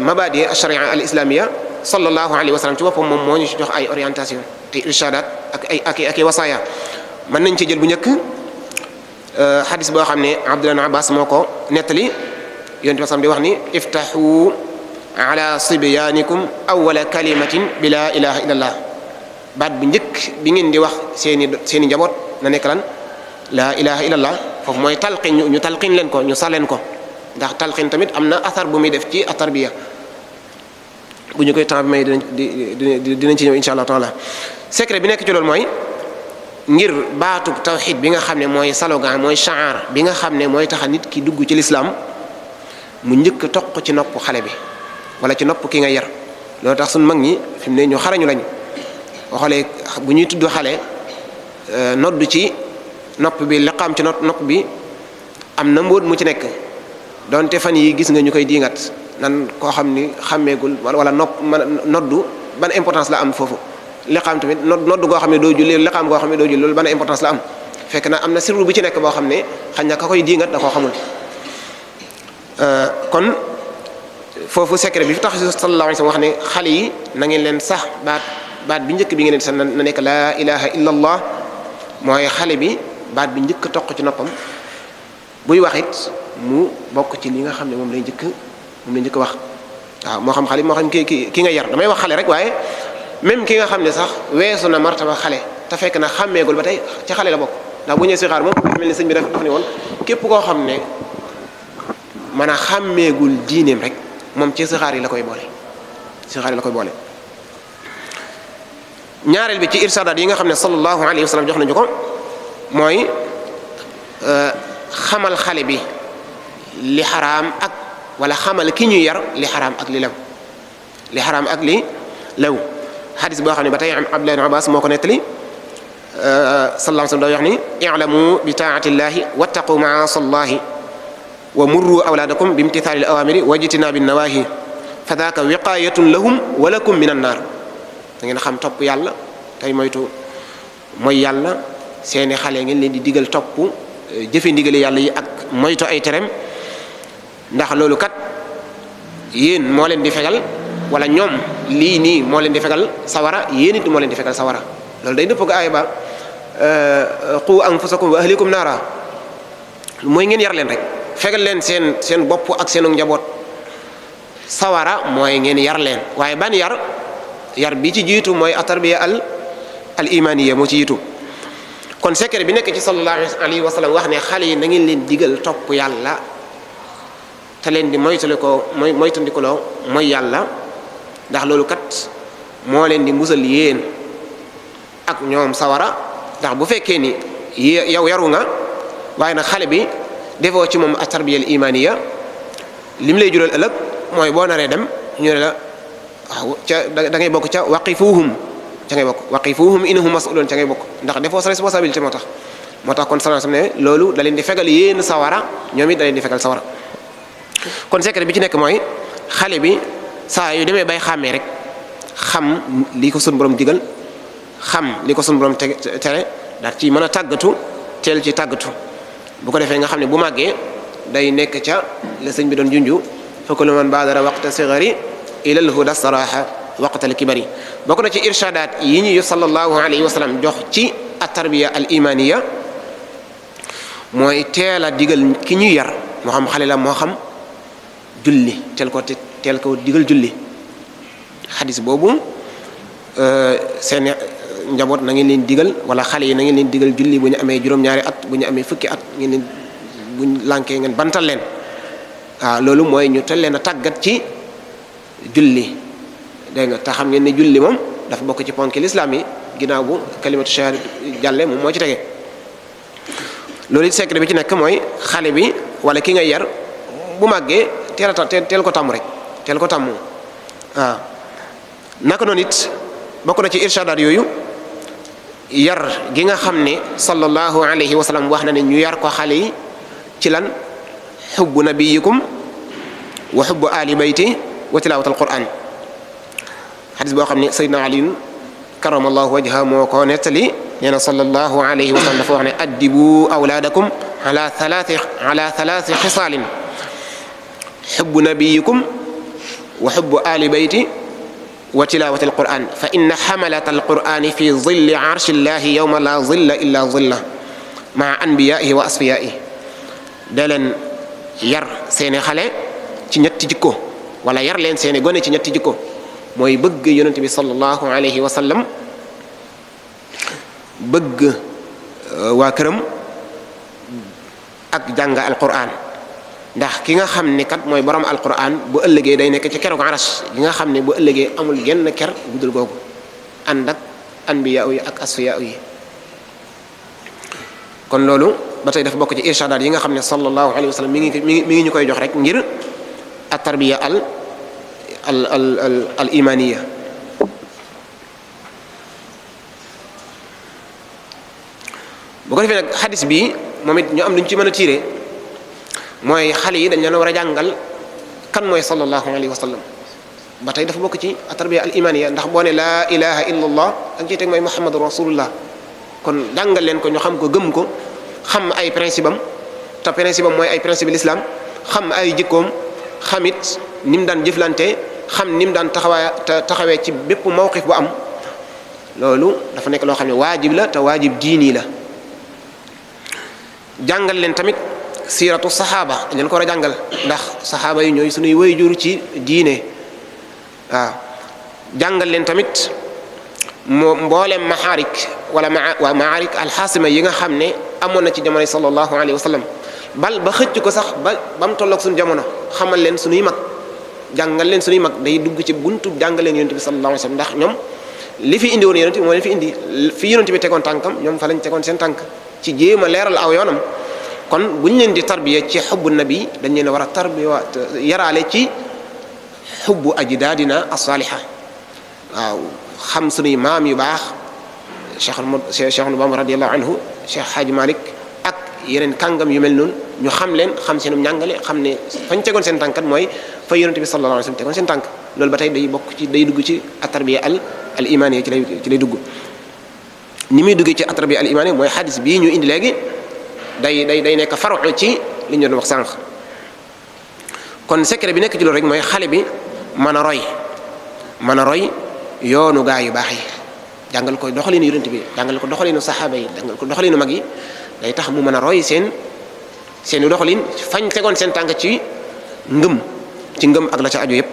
C: mabadi ash-sharia al islamia sallallahu alayhi wa sallam ci boppam moom moo ñu ci jox ay orientation te irshadat ak ay wasaaya mën nañ ci jël bu njëkk xadis boo xam ne Abdullah ibn Abbas moo ko nettali yonent bi sam di wax ni iftahu ala sibyanikum awwala kalimatin bi la ilaha illallah baat bu njëkk bi ngeen di wax seeni njaboot na nekk lan la ilaha illallah foofu mooy talqin ñu talqin leen ko ñu saleen ko ndax talqin tamit am na athar bu muy def ci tarbiya bu ñu koy temps bi may dinañ ci ñëw insha allah taala. secret bi nekk ci loolu mooy ngir baatu tawxid bi nga xam ne mooy slogan mooy shaar bi nga xam ne mooy taxa nit ki dugg ci lislaam mu njëkk toq ci nopp xale bi wala ci nopp ki nga yar. loolu tax suñ mag ñi fi mu ne ñu xarañu lañu boo xoolee bu ñuy tudd xale nodd ci nopp bi liqaam ci nopp bi am na mbóot mu ci nekk donte fan yi gis nga ñu koy diingat nan koo xam ni xàmmeegul wala noddu ban importance la am foofu. liqaam tamit noddu goo xam ne doo julli liqaam goo xam ne doo julli loolu ban importance la am fekk na am na sirru bu ci nekk boo xam ne xañ na ka koy diingat da koo xamul. kon foofu secret bi fi tax sallallahu alayhi wa sallam wax ne xale yi na ngeen leen sax baat bi njëkk bi ngeen sax na nekk laa ilaha illa allah mooy xale bi baat bi njëkk toq ci noppam buy wax it mu bokk ci li nga xam ne moom lay njëkk wax waaw moo xam xale moo xam ki nga yar damay wax xale rek waaye même ki nga xam ne sax weesu na martaba xale te fekk na xàmmeegul ba tey ci xale la bokk ndax bu ñëwee si xaar moom mel ni sëñ bi daf ne woon képp koo xam ne mën a xàmmeegul diineem rek moom ci sixaar yi la koy boole ñaareel bi ci irsaadaat yi nga xam ne sallallahu alayhi wa sallam jox nañu ko mooy xamal xale bi li xaraam ak wala xamal ki ñuy yar li xaraam ak li lew xadis boo xam ne ba tey Abdullah ibn Abbas moo ko nettali sallallahu alayhi wa sallam da wax ni i'lamu bi taatillahi wattaqu ma'asallahi wa murru awlaadakum bi imtithaalil awaamiri wa ijtinaabi nawaahi fa daaka wiqaayatun lahum wa lakum min annaar da ngeen xam topp yàlla tey moytu mooy yàlla seeni xale ngeen leen di digal topp jëfe ndigali yàlla yi ak moytu ay tereem ndax loolu kat yéen moo leen di fegal wala ñoom lii nii moo leen di fegal sawara yéen it moo leen di fegal sawara loolu day dëpp ko aaya ba qu anfusakum wa ahlikum naara mooy ngeen yar leen rek fegal leen seen bopp ak seenu njaboot sawara mooy ngeen yar leen waaye ban yar bi ci jiitu mooy atarbiya al imaniya moo ci jiitu kon secret bi nekk ci sallallahu alayhi wa sallam wax ne xale yi na ngeen leen digal topp yàlla te leen di moytandikuloo mooy yàlla ndax loolu kat moo leen di musal yéen ak ñoom sawara ndax bu fekkee ni yow yaru nga waaye nag xale bi defoo ci moom atarbiya al imaniya lim lay jural ëllëg mooy boo naree dem ñu ne la waaw da ngay bokk ca waqifuhum ca ngay bokk waqifuhum innahum mas'ulun ca ngay bokk ndax defoo sa responsabilité moo tax kon sallallahu alayhi wasallam ne loolu da leen di fegal yéen sawara ñoom it da leen di fegal sawara kon secret bi ci nekk mooy xale bi saa yu demee bay xàmmee rek xam li ko sun borom digal xam li ko sun borom tere daal ci mën a tàggatu teel ci tàggatu bu ko defee nga xam ne bu màggee day nekk ca la sëñ bi doon junju fa kullu man baadara waqta sigari ila al huda saraha waqta al kibari bokk na ci irshadaat yi ñu sallallahu alayhi wa sallam jox ci at tarbiya al imaniya mooy teel a digal ki ñuy yar moo xam xale la moo xam julli teel ko digal julli xadis boobu seen njaboot na ngeen leen digal wala xale yi na ngeen leen digal julli bu ñu amee juróom-ñaari at bu ñu amee fukki at ngeen leen buñ lànkee ngeen bantal leen waaw loolu mooy ñu teel leen a tàggat ci julli dégg nga te xam ngeen ne julli moom dafa bokk ci ponki lislaam yi ginnaaw bu kalimatu shahada jàlle moom moo ci tege loolu it secret bi ci nekk mooy xale bi wala ki nga yar bu màggee teel ko tàmm rek teel ko tàmm waaw naka noonu it bokk na ci irshadaat yooyu yar gi nga xam ne sallallahu alayhi wa sallam wax na ne ñu yar ko xale yi ci lan xubbu nabiyikum wa xubbu ali bayti wa tilawat alquran xadis boo xam ne sayyidina ali karamallahu wajha moo ko nettali nee na sallallahu alayhi wa sallam dafa wax ne addibu awlaadakum ala thalathi xisaalin xubbu nabiyikum wa xubbu ali bayti wa tilawati alquran fa inna xamalata alqurani fi zilli arshi llahi yawma la zilla illa zilla maa anbiyaihi wa asfiyaihi da leen yar seeni xale ci ñetti jikko wala yar leen seeni gone ci ñetti jikko mooy bëgg yonente bi sallallahu alayhi wa sallam bëgg waa këram ak jàng alquran ndax ki nga xam ne kat mooy borom alquran bu ëllëgee day nekk ci keroog aras gi nga xam ne bu ëllëgee amul genn ker guddul googu ànd ak anbiya yi ak asfiya yi. kon loolu ba tey dafa bokk ci irshadaat yi nga xam ne sallallahu alayhi wa sallam mi ngi ñu koy jox rek ngir at tarbiya al imaniya. bu ko defee nag xadis bi moom it ñu am lu ñu ci mën a tiire mooy xale yi dañ leen war a jàngal kan mooy sallallahu alayhi wa sallam ba tey dafa bokk ci at-tarbiya al-imaniya ndax boo ne laa ilaha illa allah da nga ciy teg mooy muhammadu rasulullah kon jàngal leen ko ñu xam ko gëm ko xam ay principe am te principe am mooy ay principe l'islam xam ay jikkoom xamit ni mu daan jëflante xam ni mu daan taxawee ci bépp mawqif bu am loolu dafa nekk loo xam ne waajib la te waajib diini la. jàngal leen tamit siiratu saxaaba dañ leen ko war a jàngal ndax saxaaba yi ñooy suñuy waajur ci diine waaw jàngal leen tamit mboolem maxaarik wala maarik alxaasima yi nga xam ne amoon na ci jamono sallallahu alayhi wa sallam bal ba xëcc ko sax ba mu tolloog suñu jamono xamal leen suñuy mag jàngal leen suñuy mag day dugg ci buntu jàngal leen yonent bi sallallahu alayhi wa sallam ndax ñoom li fi indi woon yonent bi moo leen fi indi fi yonent bi tegoon tànkam ñoom fa lañ tegoon seen tànk ci jéem a leeral aw yoonam kon bu ñu leen di tarbiya ci xubbu nabi dañ leen war a tarbiya yaraale ci xubbu ajdaadina as-saaliha waaw xam suñuy maam yu baax Cheikh Bamba radiyallahu anhu Cheikh Hadji Malick ak yeneen kàngam yu mel noonu ñu xam leen xam seenum njàngale xam ne fañ tegoon seen tànkat mooy fa yonent bi sallallahu alayhi wasallam tegoon seen tànk loolu ba tey day bokk ci day dugg ci at-tarbiya al imaniya ci lay dugg. ni muy duggee ci at-tarbiya al imaniya mooy xadis bii ñu indi léegi day nekk faru ci li ñu doon wax sànq kon secret bi nekk ci loolu rek mooy xale bi mën a roy yoonu gaa yu baax yi jàngal ko doxalinu yonent bi jàngal ko doxalinu saxaaba yi jàngal ko doxalinu mag yi day tax mu mën a roy seen doxalin fañ tegoon seen tànk ci ngëm ak la ca aju yépp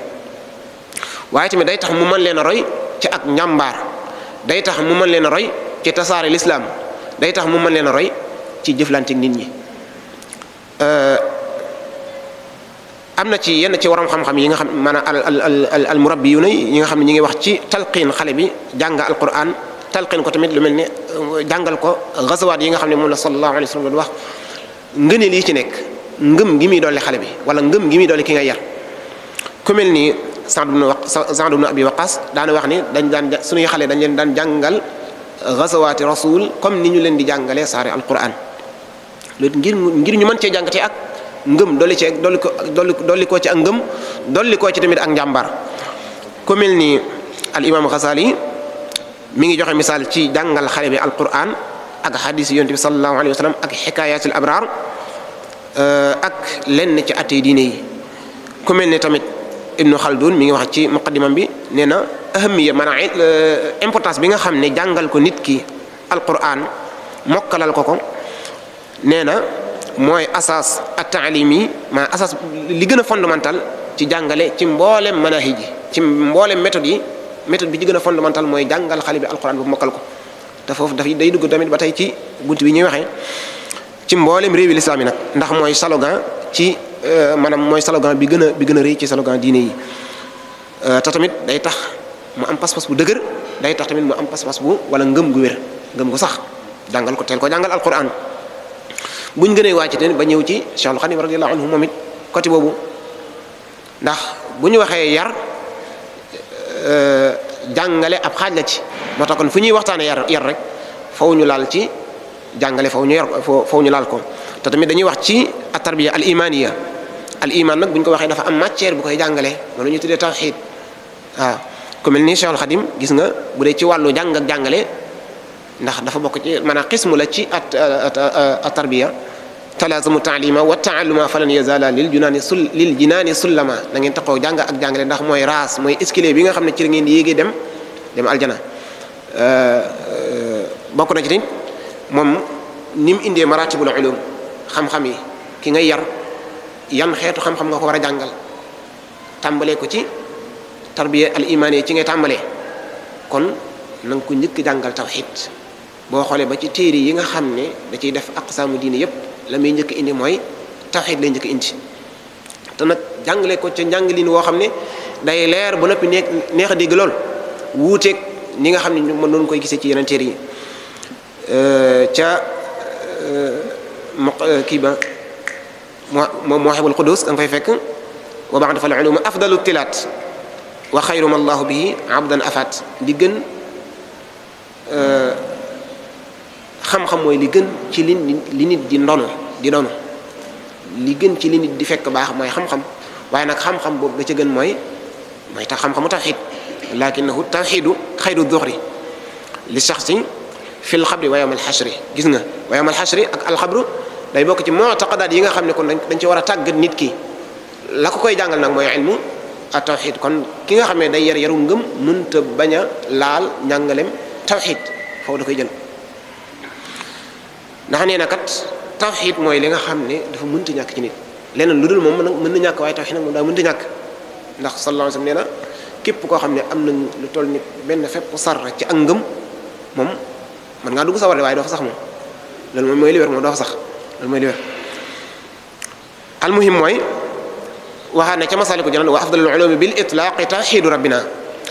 C: waaye tamit day tax mu mën leen a roy ci ak njàmbaar day tax mu mën leen a roy ci tasaare lislaam day tax mu mën leen a roy ci jëflante nit ñi. am na ci yenn ci waram xam-xam yi nga xam maanaam al murabbiyuna yi nga xam ne ñi ngi wax ci talqiin xale bi jàng alquran talqiin ko tamit lu mel ne jàngal ko gazawaat yi nga xam ne moom la sallallahu alayhi wa sallam doon wax ngëneel yi ci nekk ngëm gi muy dolli xale bi wala ngëm gi muy dolli ki nga yar ku mel ni Sa'd ibn Abi Waqqas daana wax ni suñuy xale dañ leen daan jàngal gazawaati rasul comme ni ñu leen di jàngalee saari alquran loolu ngir ñu mën cee jàngatee ak ngëm dolli koo ci ak ngëm dolli koo ci tamit ak njàmbaar ku mel ni al imam Ghazali mi ngi joxe misaal ci jàngal xale bi alquran ak hadis yonent bi sallallahu alayhi wa sallam ak xikaayatul abraar ak lenn ci ate diine yi ku mel ni tamit Ibnu Khaldun mi ngi wax ci muqaddimam bi nee na ahamiya maanaam importance bi nga xam ne jàngal ko nit ki alquran mokkalal ko nee na mooy asas at-ta'limi ma asas li gën a fondamental ci jàngale ci mboolem manahij yi ci mboolem méthode bi ci gën a fondamental mooy jàngal xale bi alquran bu mokkal ko te foofu day dugg tamit ba tey ci bunt bi ñuy waxee ci mboolem réewi lislaam yi nag ndax mooy slogan ci maanaam mooy slogan bi gën a rëy ci slogan diine yi te tamit day tax mu am pas-pas bu dëgër day tax tamit mu am pas-pas bu wala ngëm gu wér ngëm gu sax jàngal ko teel ko jàngal alquran buñ gënee wàcc te ba ñëw ci Cheikhul Khadim radiyallahu anhu moom it côté boobu ndax bu ñu waxee yar jàngale ab xaaj la ci moo tax kon fu ñuy waxtaanee yar rek faw ñu laal ci jàngale faw ñu laal ko te tamit dañuy wax ci at-tarbiya al imaniya al iman nag bu ñu ko waxee dafa am matière bu koy jàngale moom la ñuy tuddee tawxiid waaw ku mel ni Cheikhul Khadim gis nga bu dee ci wàllu jàng ak jàngale ndax dafa bokk ci maanaam xismu la ci at-tarbiya talaazumu taalima wa taalluma falan yazala lil jinaani sullama da ngeen taxaw jàng ak jàngale ndax mooy raas mooy escalier bi nga xam ne ci la ngeen di yéegee dem aljana bokk na ci nit moom ni mu indee maratibul ulum xam-xam yi ki ngay yar yan xeetu xam-xam nga ko war a jàngal tàmbalee ko ci tarbiya al imaaniya ci ngay tàmbalee kon na nga ko njëkk jàngal tawxiid boo xoolee ba ci téere yi nga xam ne da ciy def aqsaamu diine yépp la muy njëkk indi mooy tawxiid lay njëkk indi te nag jàngale ko ca njàngalin woo xam ne day leer ba noppi neex a dégg lool wuuteeg ni nga xam ne ñu mën noonu koy gisee ci yeneen téere yi ca kii ba Mawahibul Qudus da nga fay fekk wa ba'da fal ulum afdalu tilaat wa xayru ma allahu bihi abdan afat li gën xam-xam mooy li gën ci li nit di ndono li gën ci li nit di fekk baax mooy xam-xam waaye nag xam-xam boobu ga ca gën mooy tax xam-xamu tawxiid lakinahu tawxiidu xayru duxri li shaxsi fi lxabri wa yawm alxashri gis nga wa yawm alxashri ak alxabru day bokk ci mu'taqadaat yi nga xam ne kon dañ ci war a tàggat nit ki la ko koy jàngal nag mooy ilmu at tawxiid kon ki nga xam ne day yaru ngëm mënta bañ a laal njàngalem tawxiid foofu da koy jël ndax nee na kat tawxiid mooy li nga xam ne dafa mënta ñàkk ci nit leneen lu dul moom mën na ñàkk waaye tawxiid nag moom daa mënta ñàkk ndax sallallahu alayhi wasallam nee na képp koo xam ne am na lu toll ni benn fépp sar ci ak ngëm moom mën ngaa dugg sawar de waaye doo fa sax moom loolu moom mooy li wér moom doo fa sax loolu mooy li wér almuhim mooy waxaat ne ca Masaalikul Jinaan wa afdalul ulumi bil itlaaqi tawxiidu rabbina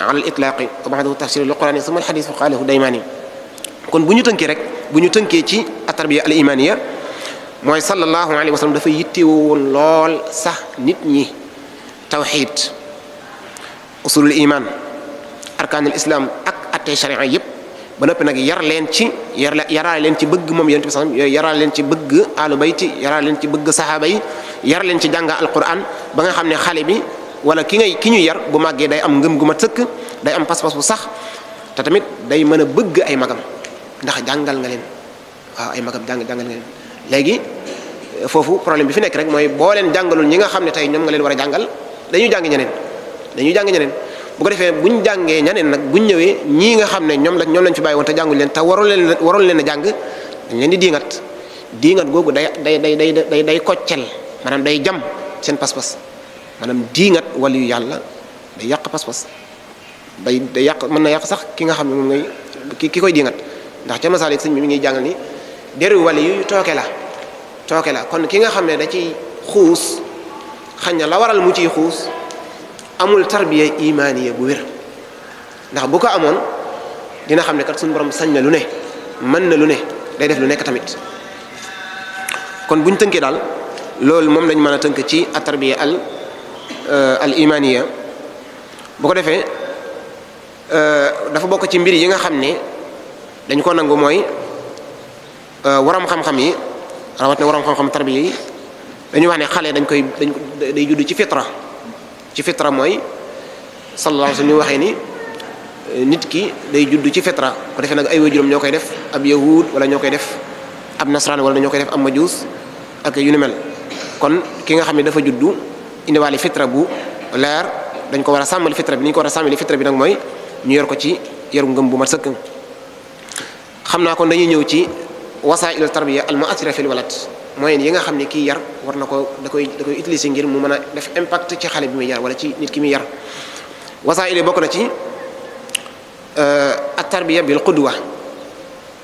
C: ala al itlaaqi wa ba'dahu tafsiru lil qur'ani summa al hadiis fa qaalahu Daymaani kon bu ñu tënkee rek bu ñu tënkee ci at-tarbiya al imaaniya mooy sallallahu alayhi wa sallam dafa yittewoo woon lool sax nit ñi tawxiid usulul iman arkaanul islam ak attey sharia yëpp ba noppi nag yaraale leen ci bëgg moom yonent bi sallam yaraale leen ci bëgg alu bayti yaraale leen ci bëgg saxaaba yi yar leen ci jàng alquran ba nga xam ne xale bi wala ki ñu yar bu màggee day am ngëm gu mat sëkk day am pas-pas bu sax te tamit day mën a bëgg ay magam ndax jàngal nga leen waaw ay magam jàngal nga leen léegi foofu problème bi fi nekk rek mooy boo leen jàngalul ñi nga xam ne tey ñoom nga leen war a jàngal dañuy jàng ñeneen bu ko defee buñ jàngee ñeneen nag buñ ñëwee ñii nga xam ne ñoom lañ fi bàyyi woon te jàngul leen te waroon leen a jàng dañ leen di diingat googu day koccel maanaam day jam seen pas-pas maanaam diingat wàllu yu yàlla day yàq pas-pas day yàq mën na yàq sax ki nga xam ne moom ngay ki koy diingat ndax ca Masaalik sëñ bi mi ngi jàngal ni deru wàllu yu tooke la kon ki nga xam ne da ciy xuus xañ na la waral mu ciy xuus amul tarbiya imaaniya bu wér ndax bu ko amoon dina xam ne kat suñu borom sañ na lu ne mën na lu ne day def lu nekk tamit kon bu ñu tënkee daal loolu moom lañ mën a tënk ci at-tarbiya al imaaniya bu ko defee dafa bokk ci mbir yi nga xam ne dañ ko nangu mooy waram xam-xam yi rawat ne waram xam-xam tarbiya yi dañuy wax ne xale day judd ci fitra mooy sallallahu alayhi wa sallam ñu waxee ni nit ki day judd ci fitra ko defee nag ay waajuram ñoo koy def ab yahud wala ñoo koy def ab nasraan wala ñoo koy def ab majuus ak yu ni mel kon ki nga xam ne dafa juddu indiwaale fitra bu leer dañ ko war a sàmmal fitra bi ni ñu ko war a sàmmali fitra bi nag mooy ñu yor ko ci yaru ngëm bu mat sëkk xam naa kon dañuy ñëw ci wasaa'il tarbiya al mu'athira fil walad mooy yi nga xam ne kii yar war na ko da koy utiliser ngir mu mën a def impact ci xale bi muy yar wala ci nit ki muy yar wasaa'il bokk na ci at tarbiya bil qudwa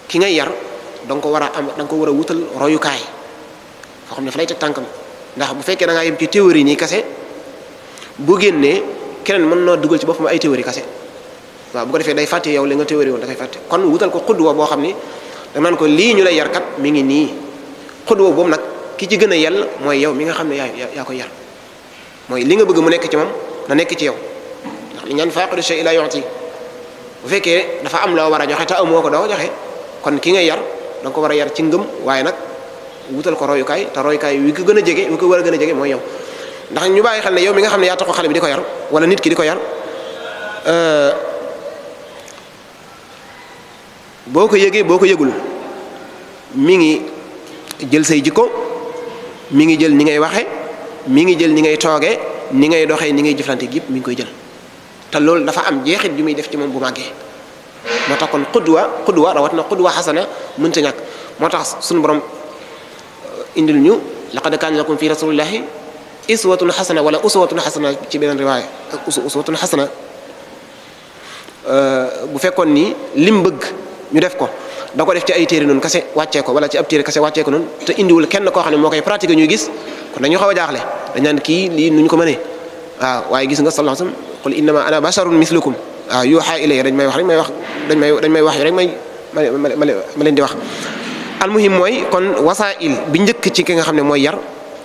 C: ki ngay yar da nga ko war a wutal royukaay foo xam ne fa lay teg tànkam ndax bu fekkee da ngaa yem ci théorie nii kase bu génnee keneen mën noo dugal ci boppam ay théorie kase waaw bu ko defee day fàtte yow li nga théorie woon da koy fàtte kon wutal ko qudwa boo xam ni da naan ko lii ñu lay yar kat mi ngi nii xudwa boobu nag ki ci gën a yell mooy yow mi nga xam ne yaa koy yar mooy li nga bëgg mu nekk ci moom na nekk ci yow ndax li ñaan faaqidu shay la yu'ti bu fekkee dafa am loo war a joxe te amoo ko doo joxe kon ki ngay yar da nga ko war a yar ci ngëm waaye nag wutal ko royukaay te royukaay wi ko gën a jege wi ko war a gën a jege mooy yow ndax ñu bàyyi xel ne yow mi nga xam ne yaa taxaw xale bi di ko yar wala nit ki di ko yar boo ko yëgee boo ko yëgul mi ngi jël say jikko mi ngi jël ni ngay waxe mi ngi jël ni ngay toogee ni ngay doxee ni ngay jëflante yëpp mi ngi koy jël te loolu dafa am jeexit bi muy def ci moom bu màggee moo tax kon xudwa rawat na xudwa xasana mënta ñàkk moo tax suñu borom indil ñu laqad kaana lakum fi rasulillahi iswatun xasana wala uswatun xasana ci beneen riwaaya ak uswatun xasana bu fekkoon ni lim bëgg ñu def ko da ko def ci ay téere noonu kese wàccee ko wala ci ab téere kese wàccee ko noonu te indiwul kenn koo xam ne moo koy pratiquer ñuy gis kon dañu xaw a jaaxle dañ naan kii lii nu ñu ko mënee waaw waaye gis nga sallallahu alayhi wasallam qul innama ana basharun mislukum waaw yuuhaa ilayya dañ may wax rek dañ may wax rek ma leen di wax. almuhim mooy kon wasaa'il bi njëkk ci ki nga xam ne mooy yar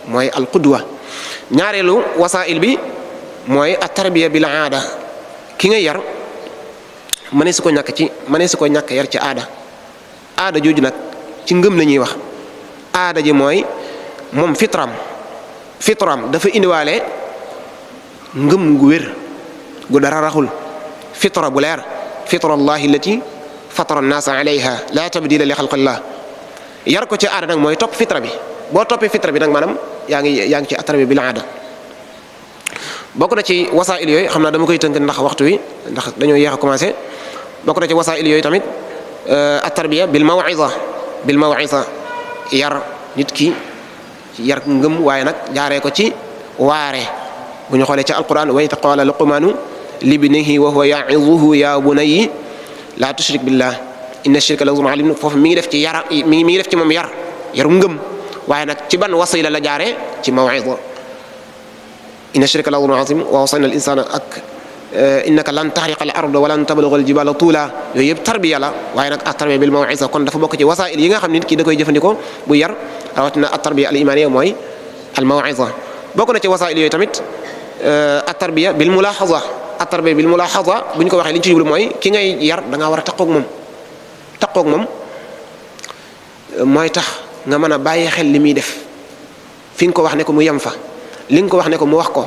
C: mooy alqudwa ñaareelu wasaa'il bi mooy at-tarbiya bil aada ki nga yar mënee su ko ñàkk yar ci aada jooju nag ci ngëm la ñuy wax aada ji mooy moom fitram dafa indiwaale ngëm gu wér gu dara raxul fitra bu leer fitra allahi allati fatara an-naasa alayha la tabdila li xalqillah yar ko ci aada nag mooy topp fitra bi boo toppee fitra bi nag maanaam yaa ngi ci at-tarbiya bil aada bokk na ci wasaa'il yooyu xam naa dama koy tënk ndax waxtu wi ndax dañoo yéex a commencé bokk na ci wasaa'il yooyu tamit at-tarbiya bil maw'iza yar nit ki yar ngëm waaye nag jaaree ko ci waare bu ñu xoolee ci alquran wa idh qaala luqmaanu libnihi wa huwa ya'izuhu ya bunayya la tushrik billah inna shirka la zulmun alim foofu mi ngi def ci yar mi ngi def ci moom yaru ngëm waaye nag ci ban wasila la jaaree ci maw'iza inna shirka la zulmun azim wa wasayna al insana ak innaka lan tahriqa al arda wa lan tablugha al jibala tuula yooyu yëpp tarbiya la waaye nag at tarbiya bil maw'iza kon dafa bokk ci wasaa'il yi nga xam ne nit ki da koy jëfandikoo bu yar rawatina at tarbiya al imaniya mooy al maw'iza bokk na ci wasaa'il yooyu tamit at tarbiya bil mulahaza bu ñu ko waxee li ñu ci jublu mooy ki ngay yar da ngaa war a taqoog moom mooy tax nga mën a bàyyi xel li muy def fi nga ko wax ne ko mu yem fa li nga ko wax ne ko mu wax ko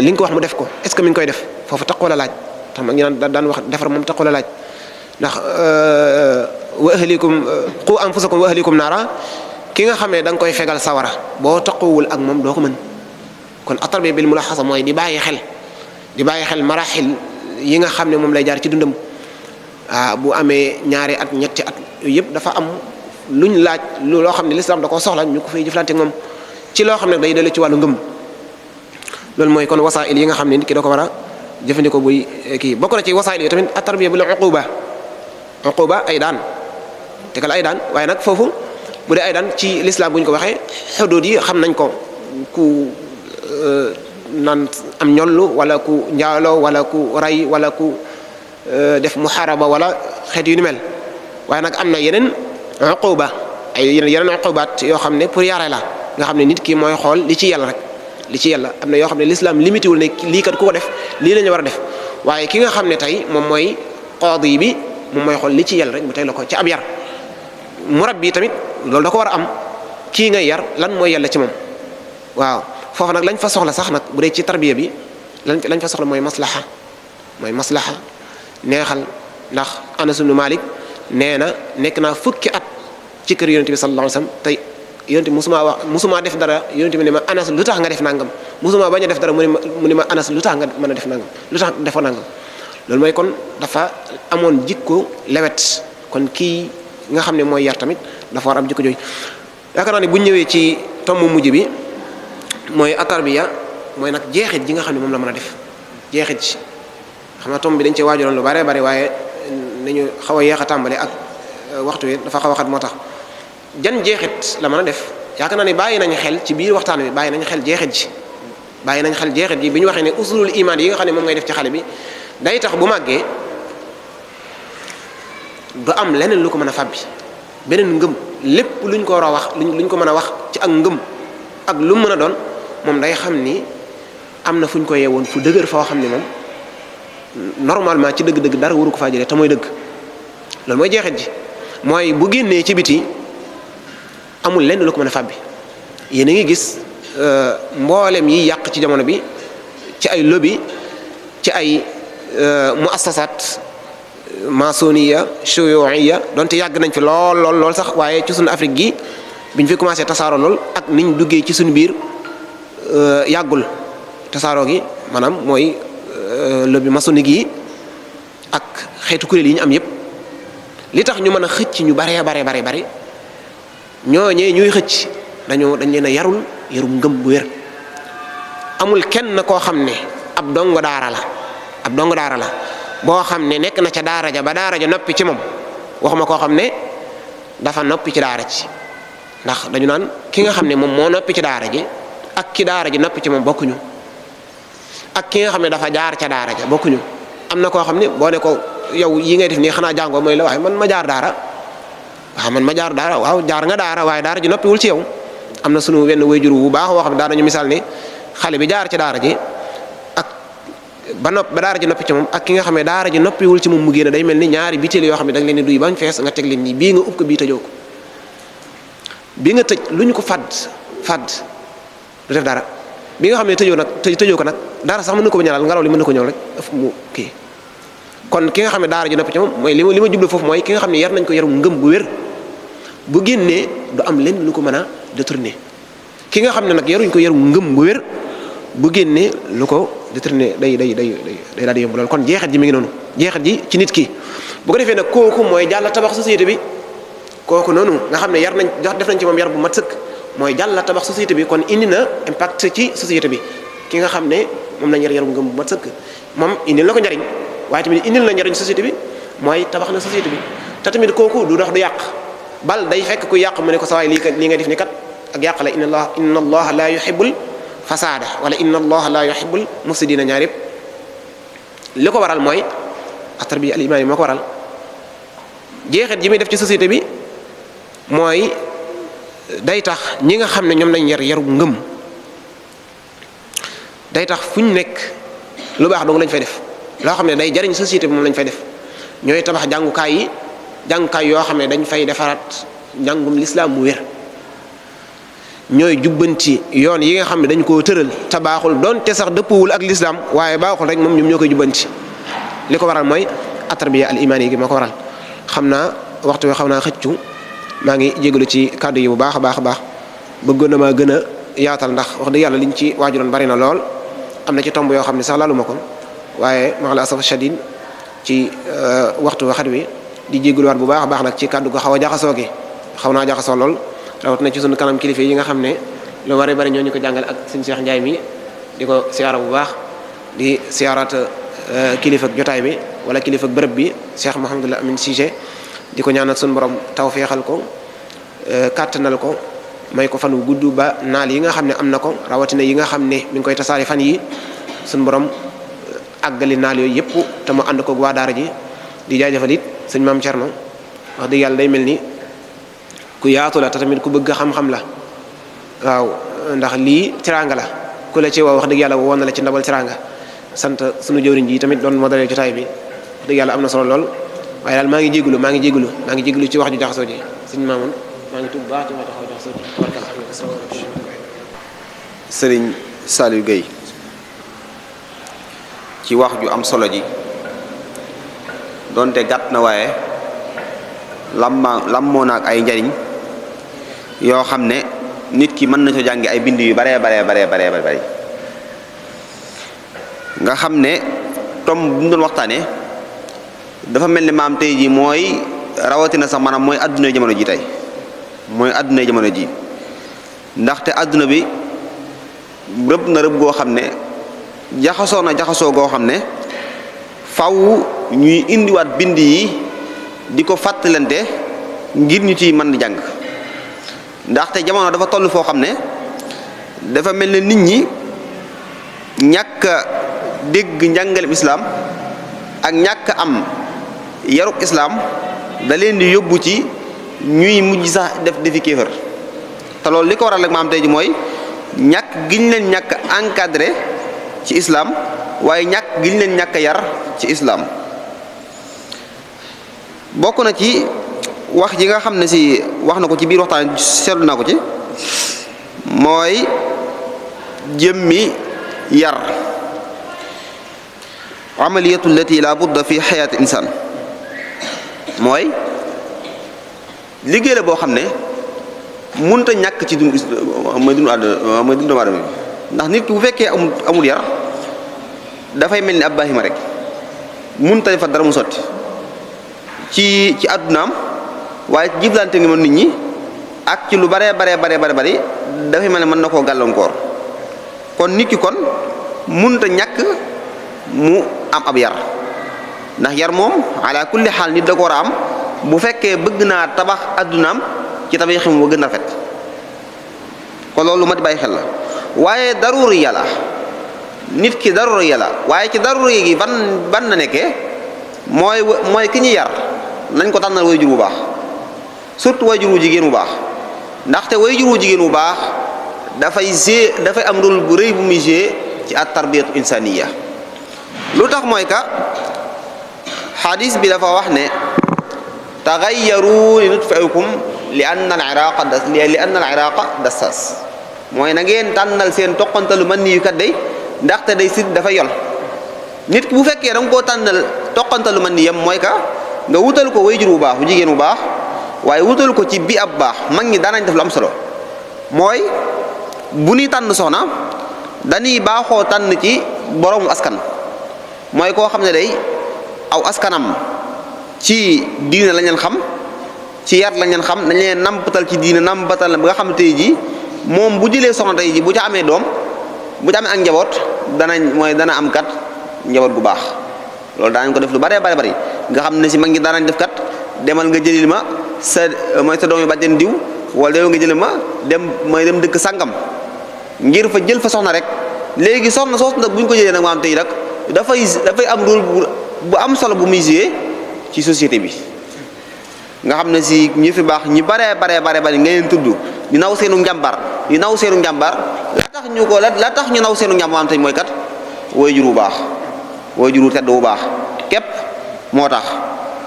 C: li nga ko wax mu def ko est-ce que mi ngi koy def foofu taqoo la laaj tax ma ngi naan daan wax defar moom taqoo la laaj ndax wa ahlikum qu anfusakum wa ahlikum naara ki nga xam ne da nga koy fegal sawara boo taqoowul ak moom doo ko mën kon at-tarbiya bil mulahaza mooy di bàyyi xel marahil yi nga xam ne moom lay jaar ci dundam bu amee ñaari at ñetti at yooyu yëpp dafa am luñ laaj loo xam ne l'islam da koo soxla ñu ko fay jëflante ak moom ci loo xam ne day dellu ci wàllu ngëm loolu mooy kon wasaa'il yi nga xam ne nit ki da ko war a jëfandikoo buy kii bokk na ci wasaa'il yi tamit at-tarbiya bil uquba ay daan tegal ay daan waaye nag foofu bu dee ay daan ci l'islam bu ñu ko waxee xuduud yi xam nañ ko ku naan am ñollu wala ku njaaloo wala ku ray wala ku def muharaba wala xeet yu ni mel waaye nag am na yeneen uquba yeneen uqubaat yoo xam ne pour yare la nga xam ne nit ki mooy xool li ci yàlla am na yoo xam ne l'islam limité wul ne lii kat ku ko def lii la ñu war a def waaye ki nga xam ne tey moom mooy qaadi bi moom mooy xool li ci yàlla rek mu teg la ko ci ab yar murabbi tamit loolu da ko war a am kii ngay yar lan mooy yàlla ci moom waaw foofu nag lañ fa soxla sax nag bu dee ci tarbiya bi lañ fa soxla mooy maslaha neexal ndax Anas ibn Malik nee na nekk naa fukki at ci kër yonent bi sallallahu alayhi wasallam tey yonent bi musuma def dara yonent bi ne ma Anas lu tax nga def nangam musuma bañ a def dara mu ne ma Anas lu tax nga mën a def nangam lu tax defoo nangam loolu mooy kon dafa amoon jikko lewet kon kii nga xam ne mooy yar tamit dafa war am jikko jooju yaakaar naa ne bu ñëwee ci tomb mujj bi mooy at-tarbiya mooy nag jeexit ji nga xam ne moom la mën a def jeexit ji xam naa tomb bi dañ cee waajaloon lu bare bare waaye nañu xaw a yeex a tàmbale ak waxtu wi dafa xaw a xat moo tax jan jeexit la mën a def yaakaar naa ne bàyyi nañ xel ci biir waxtaan wi bàyyi nañ xel jeexit ji bi ñu waxee ne usulul iman yi nga xam ne moom ngay def ci xale bi day tax bu màggee du am leneen lu ko mën a fàbbi beneen ngëm lépp luñ ko war a wax luñ ko mën a wax ci ak ngëm ak lu mu mën a doon moom day xam ni am na fu ñu ko yeewoon fu dëgër foo xam ne moom normalement ci dëgg-dëgg dara waru ko faa jëlee te mooy dëgg loolu mooy jeexit ji mooy bu génnee ci biti amul lenn lu ko mën a fàbbi yéen a ngi gis mboolem yi yàq ci jamono bi ci ay lobby ci ay muassasat masoniya shuyuiya donte yàgg nañ fi lool sax waaye ci suñu Afrique gi biñ fi commencé tasaaroo lool ak niñ duggee ci suñu biir yàggul tasaaroo gi maanaam mooy lobby maçonnique yi ak xeetu kuréel yi ñu am yépp li tax ñu mën a xëcc ñu bare ñooñee ñuy xëcc dañ leen a yarum ngëm bu wér amul kenn koo xam ne ab dongo daara la boo xam ne nekk na ca daara ja ba daara ja noppi ci moom waxuma koo xam ne dafa noppi ci daara ji ndax dañu naan ki nga xam ne moom moo noppi ci daara ji ak ki daara ji noppi ci moom bokkuñu ak ki nga xam ne dafa jaar ca daara ja bokkuñu. am na koo xam ne boo ne ko yow yi ngay def nii xanaa jàngoo mooy la waaye man ma jaar daara waaw jaar nga daara waaye daara ji noppiwul ci yow. am na sunu wenn wayjur bu baax woo xam ne daan nañu misaal ne xale bi jaar ca daara ji ak ba daara ji noppi ci moom ak ki nga xam ne daara ji noppiwul ci moom mu génn day mel ni ñaari bitéel yoo xam ne da nga leen di duy bañ fees nga teg leen nii bii nga ub ko bii tëjoo ko bii nga tëj lu ñu ko fadd du def dara bi nga xam ne tëjoo ko nag dara sax mën na ko ñalal ngelaw li mën na ko ñëw rek ëf mu kii. kon ki nga xam ne daara ji noppi ci moom mooy li ma jublu foofu mooy ki nga xam ne yar nañ ko yarum ngëm gu wér bu génnee du am lenn lu ko mën a détourner. ki nga xam ne nag yaruñ ko yarum ngëm gu wér bu génnee lu ko détourner day daal di yomb lool. kon jeexit ji mi ngi noonu jeexit ji ci nit ki bu ko defee nag kooku mooy jàll tabax société bi kooku noonu nga xam ne yar nañ def nañ ci moom yar bu mat sëkk mooy jàll tabax société bi kon indi na impact ci société bi. ki nga xam ne moom lañ yarum ngëm bu mat sëkk moom indil na ko njariñ waaye tamit indil na njariñ société bi mooy tabax na société bi te tamit kooku du dox du yàq bal day fekk ku yàq mu ne ko sawaay lii nga def ni kat ak yàq la inna allaha la yuhibbul fasada wala inna allaha la yuhibbul mufsidina ñaar yëpp li ko waral mooy at-tarbiya al-imaani moo ko waral. jeexit ji muy def ci société bi mooy day tax ñi nga xam ne ñoom lañ yaru ngëm day tax fu ñu nekk lu baax dong lañ fay def loo xam ne day jariñ société bi moom lañ fay def. ñooy tabax jàngukaay yoo xam ne dañ fay defaraat njàngum lislaam mu wér ñooy jubbanti yoon yi nga xam ne dañ koo tëral te baaxul doonte sax dëppwul ak lislaam waaye baaxul rek moom ñoom ñoo koy jubbanti. li ko waral mooy at-tarbiya al-imaani gi moo ko waral. xam naa waxtu wi xaw naa xëccu maa ngi jégalu ci kàddu yi bu baax a baax bëggoon na maa gën a yaatal ndax wax dëgg yàlla liñ ci waajuroon bari na lool am na ci tomb yoo xam ne sax laaluma ko waaye ma la asaf shadid ci waxtu waxat wi di jégaluwaat bu baax a baax nag ci kàddu go xaw a jaxasoo gi xaw naa jaxasoo lool rawat na ci sunu kanam kilifa yi nga xam ne lu bari ñoo ñu ko jàngal ak suñu Cheikh Ndiaye mi di ko siyaara bu baax di siyaaraat kilifa ak jotaay bi wala kilifa ak bërëb bi Cheikh Mouhamadul Amin Cissé di ko ñaanal suñu borom tawfeexal ko kàttanal ko may ko fan wu gudd ba naal yi nga xam ne am na ko rawatina yi nga xam ne mi ngi koy tasaare fan yi suñu borom àggali naal yooyu yëpp te mu ànd ko waa daara ji di jaajëfal it sëñ Maam Cerno wax dëgg yàlla day mel ni ku yaatu la te tamit ku bëgg xam-xam la waaw ndax lii teraanga la ku la ci woo wax dëgg yàlla woon na la ci ndabal teraanga sant sunu jëwriñ ji tamit doon modéré jotaay bi wax dëgg yàlla am na solo lool waaye daal maa ngi jégalu ci wax ju jaxasoo ji sëñ Maamun maa ngi tudd baax ci ma taxaw jaxasoo ji
B: Sëriñ Saliou Gueye ci wax ju am solo ji donte gàtt na waaye lammoo na ak ay njariñ yoo xam ne nit ki mën na ko jànge ay bind yu bare nga xam ne tom bu mu doon waxtaane dafa mel ni maam tey ji mooy rawatina sax maanaam mooy adduna jamono ji tey mooy adduna jamono ji ndaxte adduna bi rëbb na rëbb goo xam ne jaxasoo goo xam ne faw ñuy indiwaat bind yi di ko fàttalante ngir ñu ciy mën di jàng ndaxte jamono dafa toll foo xam ne dafa mel ne nit ñi ñàkk a dégg njàngalem islaam ak ñàkk am yarub islaam da leen di yóbbu ci ñuy mujj sax defi kéefër te loolu li ko waral rek maam tey ji mooy ñàkk giñ leen ñàkk encadré ci islaam waaye ñàkk giñ leen ñàkk yar ci islaam bokk na ci wax ji nga xam ne si wax na ko ci biir waxtaan seetlu naa ko ci mooy jëmmi yar amaliyatu allati la budda fi xayaati insaan mooy liggéey la boo xam ne munta ñàkk ci dund mooy dund doomu aadama bi ndax nit ki bu fekkee amul yar dafay mel ni ab bahima rek munta defar dara mu sotti ci àddunaam waaye jëflante ngi mën nit ñi ak ci lu bare bari dafay mel ne mën na koo gàllankoor kon nit ki kon munta ñàkk mu am ab yar ndax yar moom ala kulli xaal nit da ko war a am bu fekkee bëgg naa tabax addunaam ci tabax yi mu gën a rafet kon loolu ma di bàyyi xel la waaye daruri yàlla nit ki daruri yàlla waaye ci daruri gi ban na nekkee mooy ki ñu yar nañ ko tànnal waajur bu baax surtout waajur wu jigéen bu baax ndaxte waajur wu jigéen bu baax dafay am rôle bu rëy bu muy jouer ci at tarbiyatu insaniya lu tax mooy ka xadis bi dafa wax ne taxayyaru li nutfi'ikum li anna al iraqa dassas mooy na ngeen tànnal seen toqantalu man ni yu kat day ndaxte day sit dafa yol nit ki bu fekkee da nga koo tànnal toqantalu man ni yam mooy ka nga wutal ko wayjur bu baax bu jigéen bu baax waaye wutal ko ci bi ab baax mag ñi daanañ def lu am solo mooy bu ñuy tànn soxna dañuy baaxoo tànn ci boroomu askan mooy koo xam ne day aw askanam ci diine lañ leen xam ci yar lañ leen xam dañ leen nampatal ci diine nampatal ba nga xam ne tey jii moom bu jëlee soxna tey jii bu ca amee doom bu ca amee ak njaboot dana am kat njaboot gu baax loolu daanañ ko def lu bare bari nga xam ne si mag ñi daanañ def kat demal nga jëlil ma sa doom yi bàjjen diw wala demal nga jëlil ma dem dëkk sàngam ngir fa jël fa soxna rek léegi soxna soosu nag bu ñu ko jëlee nag maam tey nag dafay am rôle bu am solo bu muy jouer ci société bi nga xam ne si ñi fi baax ñi bare nga leen tudd di naw seenu njàmbar la tax ñu naw seenu njàmbar maam tey mooy kat waajur bu baax waajur bu tedd bu baax képp moo tax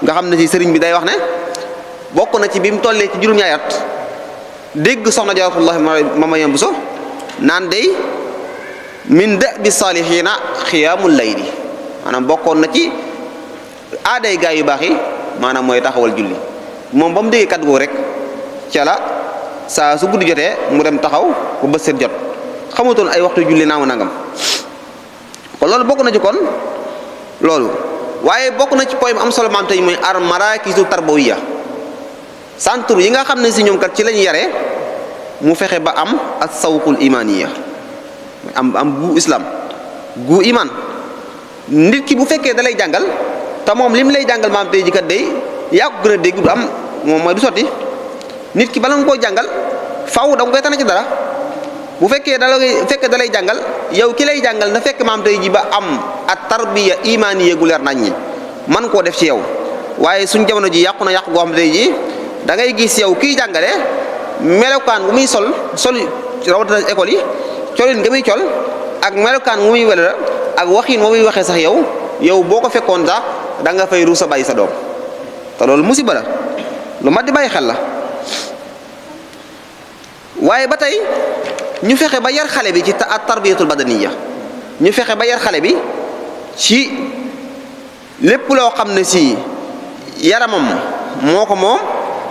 B: nga xam ne si sëriñ bi day wax ne bokk na ci bi mu tollee ci juróom-ñaari at dégg soxna Jaaratullahi Mama Yam Buso naan day min da'bi saalihiina xiyaamul layli maanaam bokkoon na ci aaday gaa yu baax yi maanaam mooy taxawal julli moom ba mu déggee kat goo rek ca la saa su guddi jotee mu dem taxaw ba bët set jot xamutoon ay waxtu julli naamu nangam kon loolu bokk na ci kon loolu waaye bokk na ci poème am solo maam tey mooy ar marakisu tarbawiya centre yi nga xam ne si ñoom kat ci lañu yare mu fexe ba am ak sawqul imaniya am gu islam gu iman nit ki bu fekkee da lay jàngal te moom li mu lay jàngal maam tey ji kat day yaa ko gën a dégg du am moom mooy du sotti nit ki bala nga koo jàngal faw da nga koy tane ci dara bu fekkee da lay jàngal yow ki lay jàngal na fekk maam tey ji ba am at tarbiya imaniya gu leer nañ ñi man koo def ci yow waaye suñ jamono ji yàqu na yàqu goo xam tey ji da ngay gis yow kiy jàngale melokaan gu muy sol rawatina école yi colin nga muy col ak melokaan gu muy wele ak waxin moo muy waxee sax yow boo ko fekkoon sax da nga fay ruus a bàyyi sa doom te loolu musiba la lu mat di bàyyi xel la waaye ba tey ñu fexe ba yar xale bi ci tarbiyatul badaniya ñu fexe ba yar xale bi ci lépp loo xam ne si yaramam moo ko moom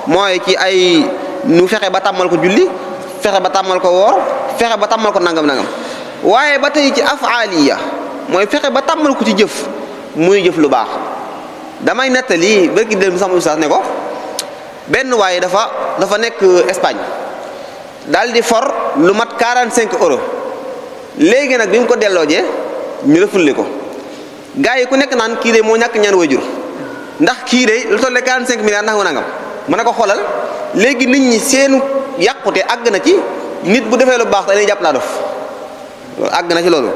B: mooy ci ay nu fexe ba tàmmal ko julli fexe ba tàmmal ko woor fexe ba tàmmal ko nangam waaye ba tey ci afaaliya mooy fexe ba tàmmal ko ci jëf muy jëf lu baax damay nettali bërki dem sama ustaas ne ko benn waaye dafa nekk Espagne daal di for lu mat 45 euros léegi nag bi mu ko delloojee ñu refulle ko gars yi ku nekk naan kii de moo ñàkk ñaan waajur ndax kii de lu toll 45 milliards ndax mu nangam mën na ko xoolal léegi nit ñi seenu yàqute àgg na ci nit bu defee lu baax dañuy jàpp naa dof loolu àgg na ci loolu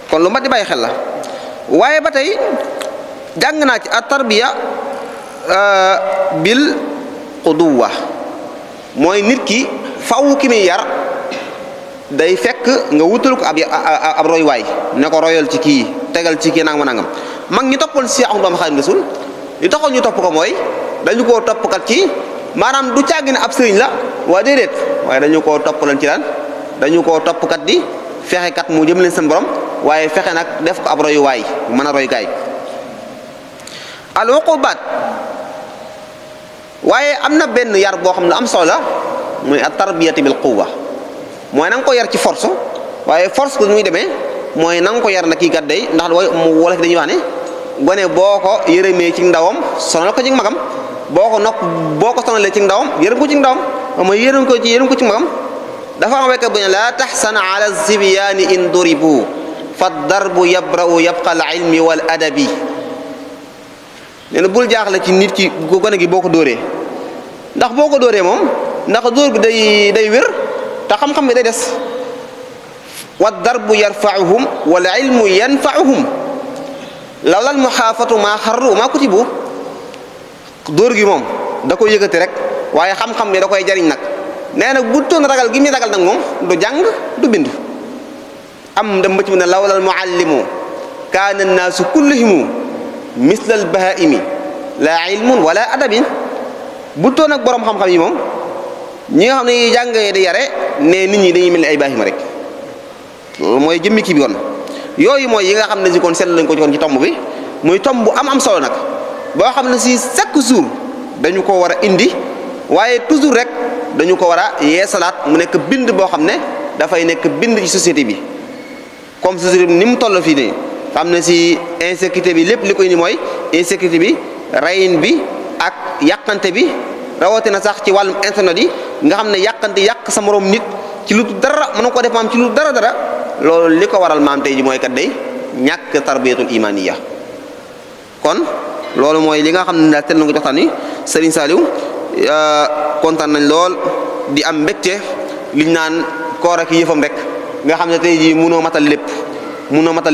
B: kon lu mat di bàyyi xel la waaye ba tey jàng naa ci at tarbiya bil quduwa mooy nit ki faw ki muy yar day fekk nga wutal ko ab roy waay ne ko royal ci kii tegal ci kii nangam mag ñi toppoon si Ahmadu Bamba Xaadimu Rasuul li taxoon ñu topp ko mooy dañu koo toppkat ci maanaam du càgg ne ab sëriñ la waa déedéet waaye dañu koo toppalan ci lan dañu koo toppkat di fexe kat mu jëm leen seen borom waaye fexe nag def ko ab royuwaay mën a roy gaay al uqubaat waaye am na benn yar boo xam ne am solo la muy at tarbiyati bil quwwa mooy na nga ko yar ci force waaye force ko muy demee mooy na nga ko yar na kii kat day ndax wolof dañuy wax ne gone boo ko yërëmee ci ndawam sonal ko ci magam boo ko sonalee ci ndawam yërëm ko ci ndawam mooy yërëm ko ci magam dafa am wekk bu ne laa taxsan ala zibiyaani in duribu fa darbu yabra'u yabqa al ilmi wal adabi nee na bul jaaxle ci nit ki gone gi boo ko dóoree ndax boo ko dóoree moom ndax dóor bi day wér te xam-xam bi day des wa darbu yarfa'uhum wal ilmu yanfa'uhum lawlal muhaafatu maa xarru maa kutibu dóor gi moom da koy yëkkati rek waaye xam-xam bi da koy jariñ nag nee na bu toon ragal gi muy ragal nag moom du jàng du bind am dem ba ci mu ne lawlal muallimu kaana annaasu kulluhum mislal bahaimi laa ilmun wala adabin bu toon ak borom xam-xam yi moom ñi nga xam ne jàngee di yare ne nit ñi dañuy mel ni ay baahima rek loolu mooy jëmmi kii bi kon yooyu mooy yi nga xam ne si kon seetlu lañ ko ci tomb bi muy tomb bu am solo nag boo xam ne si chaque jour dañu ko war a indi waaye toujours rek dañu ko war a yeesalaat mu nekk bind boo xam ne dafay nekk bind ci société bi comme société bi ni mu toll fii nii xam ne si insécurité bi lépp li ko indi mooy insécurité bi rayin bi ak yàqante bi rawatina sax ci wàllum internet yi nga xam ne yàqante yàq sa moroom nit ci lu dara mën na ko def maam ci lu dara loolu li ko waral maam tey ji mooy kat day ñàkk tarbiyatul imaniya kon loolu mooy li nga xam ne daal tel na ko joxtaan ni Serigne Saliou kontaan nañ lool di am mbégte liñ naan koor ak yëfam rek nga xam ne tey jii munoo matal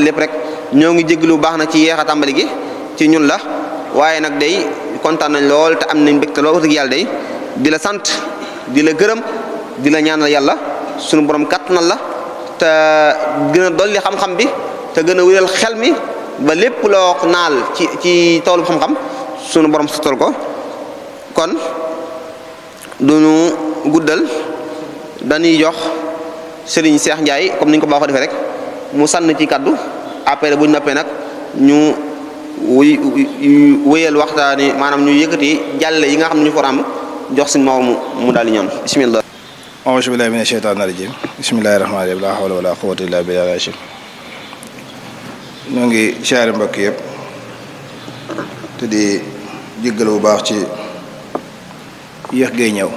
B: lépp rek ñoo ngi jéglu baax na ci yeex a tàmbali gi ci ñun la waaye nag day kontaan nañ lool te am nañ mbégte lool wax dëgg yàlla day di la sant di la gërëm di la ñaanal yàlla sunu borom kàttanal la te gën a dolli xam-xam bi te gën a wéral xel mi ba lépp loo naal ci toolu xam-xam sunu borom sottal ko kon duñu guddal dañuy jox Serigne Cheikh Ndiaye comme ni ñu ko baaxoo defee rek mu sànn ci kaddu après bu ñu noppee nag ñu wéyal waxtaani maanaam ñu yëkkati jàlle yi nga xam ne ñu foram jox suñu mu daal di ñaan bismillah.
D: auzu billahi mina sheytaani rajim bismillahi rahmaani rahim la hawla wala quwwata illa billahi al-azim ñoo ngi siyaare mbokk yëpp te di jéggal bu baax ci yéex gay ñëw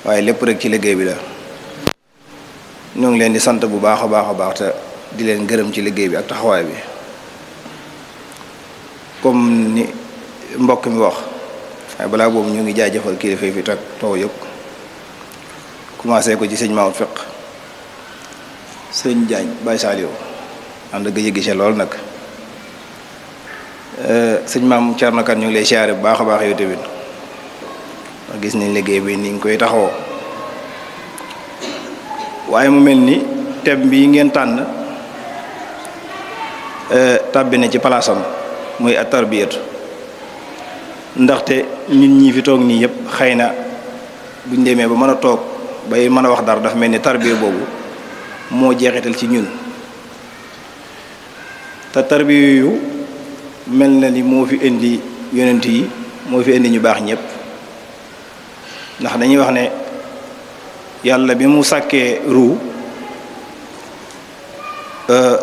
D: waaye lépp rek ci liggéey bi la ñoo ngi leen di sant bu baax a baax te di leen gërëm ci liggéey bi ak taxawaay bi comme ni mbokk mi wax waaye balaa boobu ñu ngi jaajëfal kilifa yi fi tag taw yëpp commencé ko ci sëñ Maodo Fiq sëñ Diagne Baye Saliou ànd gëj gisee lool nag sëñ maam Thierno Kane ñu ngi lay siyaare bu baax a baax yow tamit wax gis nañ liggéey bi ni nga koy taxawoo waaye mu mel ni thème bi ngeen tànn tàbbi na ci palaasam muy at-tarbiyatu ndaxte ñun ñi fi toog nii yëpp xëy na buñ demee ba mën a toog bay mën a wax dara dafa mel ni tarbiya boobu moo jeexital ci ñun te tarbiya yu mel na ni moo fi indi yonent yi moo fi indi ñu baax ñëpp ndax dañuy wax ne yàlla bi mu sàkkee ruu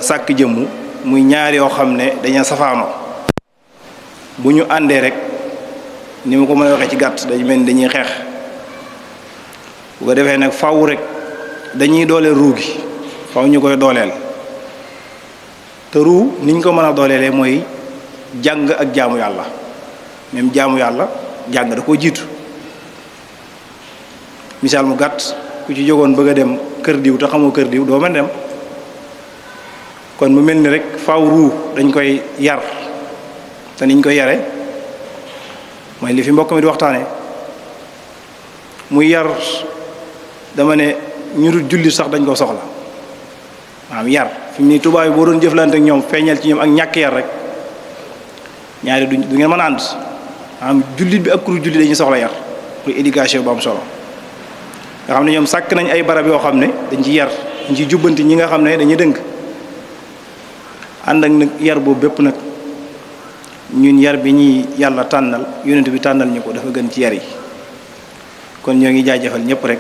D: sàkk jëmmu muy ñaar yoo xam ne dañu safaanoo bu ñu àndee rek ni ma ko mën a waxee ci gàtt dañu mel ni dañuy xeex bu ko defee nag faw rek dañuy dooleel ruu gi faw ñu koy dooleel te ruu niñ ko mën a dooleelee mooy jàng ak jaamu yàlla même jaamu yàlla jàng da koo jiitu misaal mu gàtt ku ci jógoon bëgg a dem kër diw te xamoo kër diw doo mën dem kon mu mel ni rek faw ruu dañ koy yar te niñ koy yare mooy li fi mbokk mi di waxtaane muy yar dama ne ñu dul jullit sax dañ ko soxla maanaam yar fi mu ni tubaab yi boo doon jëflante ak ñoom feeñal ci ñoom ak ñàkk yar rek ñaari du ngeen mën a ànd maanaam jullit bi ak kuru jullit dañuy soxla yar muy éducation bu am solo nga xam ne ñoom sàkk nañ ay barab yoo xam ne dañ ci yar dañ ci jubbanti ñi nga xam ne dañuy dëng ànd ak nag yar boobu bépp nag ñun yar bi ñuy yàlla tànnal yonent bi tànnal ñu ko dafa gën ci yar yi kon ñoo ngi jaajëfal ñëpp rek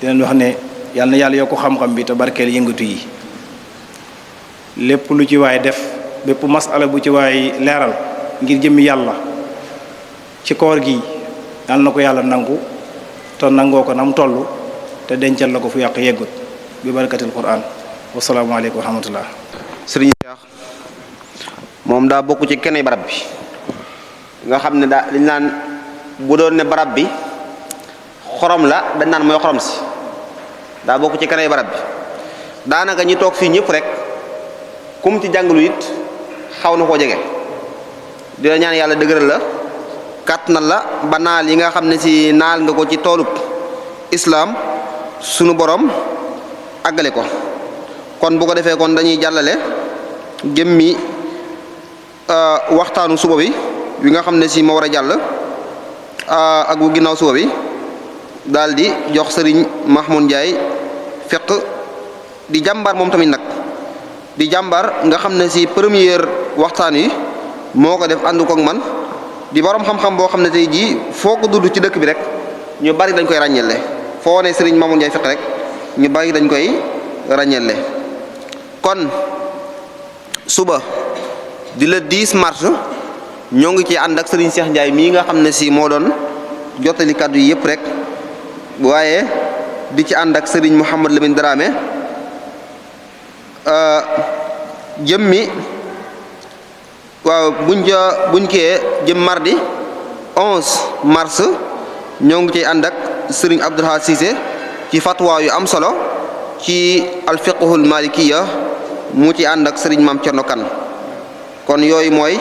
D: di leen wax ne yàlla na yàlla yokk xam-xam bi te barkeel yëngatu yi lépp lu ci waay def bépp masala bu ci waay leeral ngir jëmmi yàlla ci koor gi yàlla na ko yàlla nangu te nangoo ko nam toll te dencal la ko fu yàq yeggut bi barakatil Qur'an wasalaamaaleykum wa rahmatullah
B: sëriñ Cheikh moom daa bokk ci kenn barab bi nga xam ne daa dañ naan bu doon ne barab bi xorom la dañ naan mooy xorom si daa bokk ci kenn barab bi daanaka ñi toog fii ñëpp rek kum ci jàngalu it xaw na koo jege di la ñaan yàlla dëgëral la kàttanal la ba naal yi nga xam ne si naal nga ko ci toolub islaam sunu borom àggale ko kon bu ko defee kon dañuy jàllale jëmmi waxtaanu suba bi wi nga xam ne si moo war a jàll ak bu ginnaaw suba bi daal di jox sëriñ Mahmoud Ndiaye fiq di jàmbaar moom tamit nag di jàmbaar nga xam ne si première waxtaan wi moo ko def ànd ko ak man di borom xam-xam boo xam ne tey jii foo ko dudd ci dëkk bi rek ñu bari dañ koy ràññeele foo ne sëriñ Mahmoud Ndiaye fiq rek ñu bari dañ koy ràññeele kon suba di le 10 mars ñoo ngi ci ànd ak sëriñ Cheikh Ndiaye mii nga xam ne si moo doon jottali kàddu yi yëpp rek waaye di ci ànd ak sëriñ Mouhamad Lamine Dramé jëmmi waaw buñ kee jëm mardi 11 mars ñoo ngi ciy ànd ak sëriñ Abdoulahad Cissé ci fatwa yu am solo ci alfiqhul malikiya mu ci ànd ak sëriñ Maam Cerno Kan kon yooyu mooy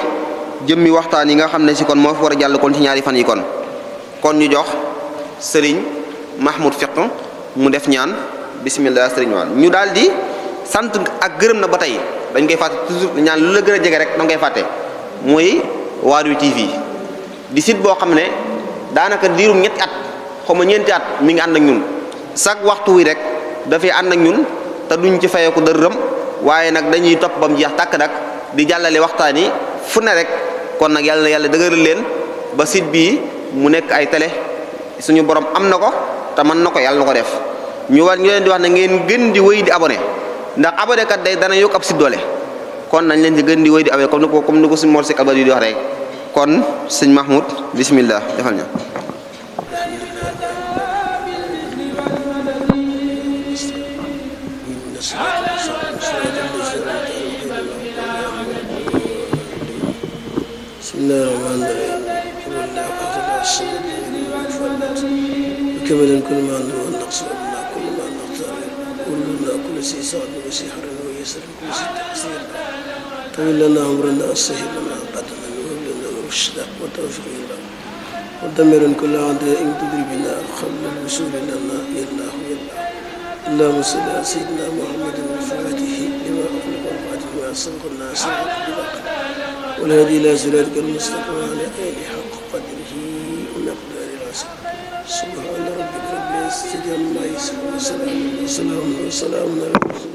B: jëmmi waxtaan yi nga xam ne si kon moo fi war a jàll kon ci ñaari fan yi kon ñu jox sëriñ Mahmoud Fiq mu def ñaan bismillah sëriñ waan ñu daal di sant ak gërëm na ba tey dañ koy fàtte toujours ñaan lu la gën a jege rek da nga koy fàtte muy Waarwi TV di site boo xam ne daanaka diirum ñetti at xaw ma ñeenti at mi ngi ànd ak ñun chaque waxtu wi rek dafay ànd ak ñun te duñ ci fayeeku dërëm waaye nag dañuy topp bam jeex tàkk nag di jàllale waxtaan yi fu ne rek kon nag yàlla na yàlla dëgëral leen ba site bii mu nekk ay télé suñu borom am na ko te mën na ko yàlla na ko def ñu leen di wax ne ngeen gën di wéy di abonné ndax abonné kat day dana yokk ab site doole kon nañ leen di gën di wéy di abonné comme ni ko suñu Mor Seck Albadi yi di wax rek kon sëñ Mahmoud bismillah defal ña
E: كملا كل ما عنده والنقص ومنع كل ما نختار ولنا كل شيء صعب وسحر ويسر كل شيء تقصير طويل لنا عمرنا السهل لنا بدنا وهب لنا رشدا وتوفيق لنا ودمر كل عداء تدري بنا قبل الوصول لنا يا الله يا الله اللهم صل على سيدنا محمد الفاتح لما أغلق والفاتح ما سبق الناس بالحق والهدي إلى صراطك المستقيم وعلى آله حق قدره ومقداره العظيم سبحان ربك رب العزة عما يصفون وسلام على المرسلين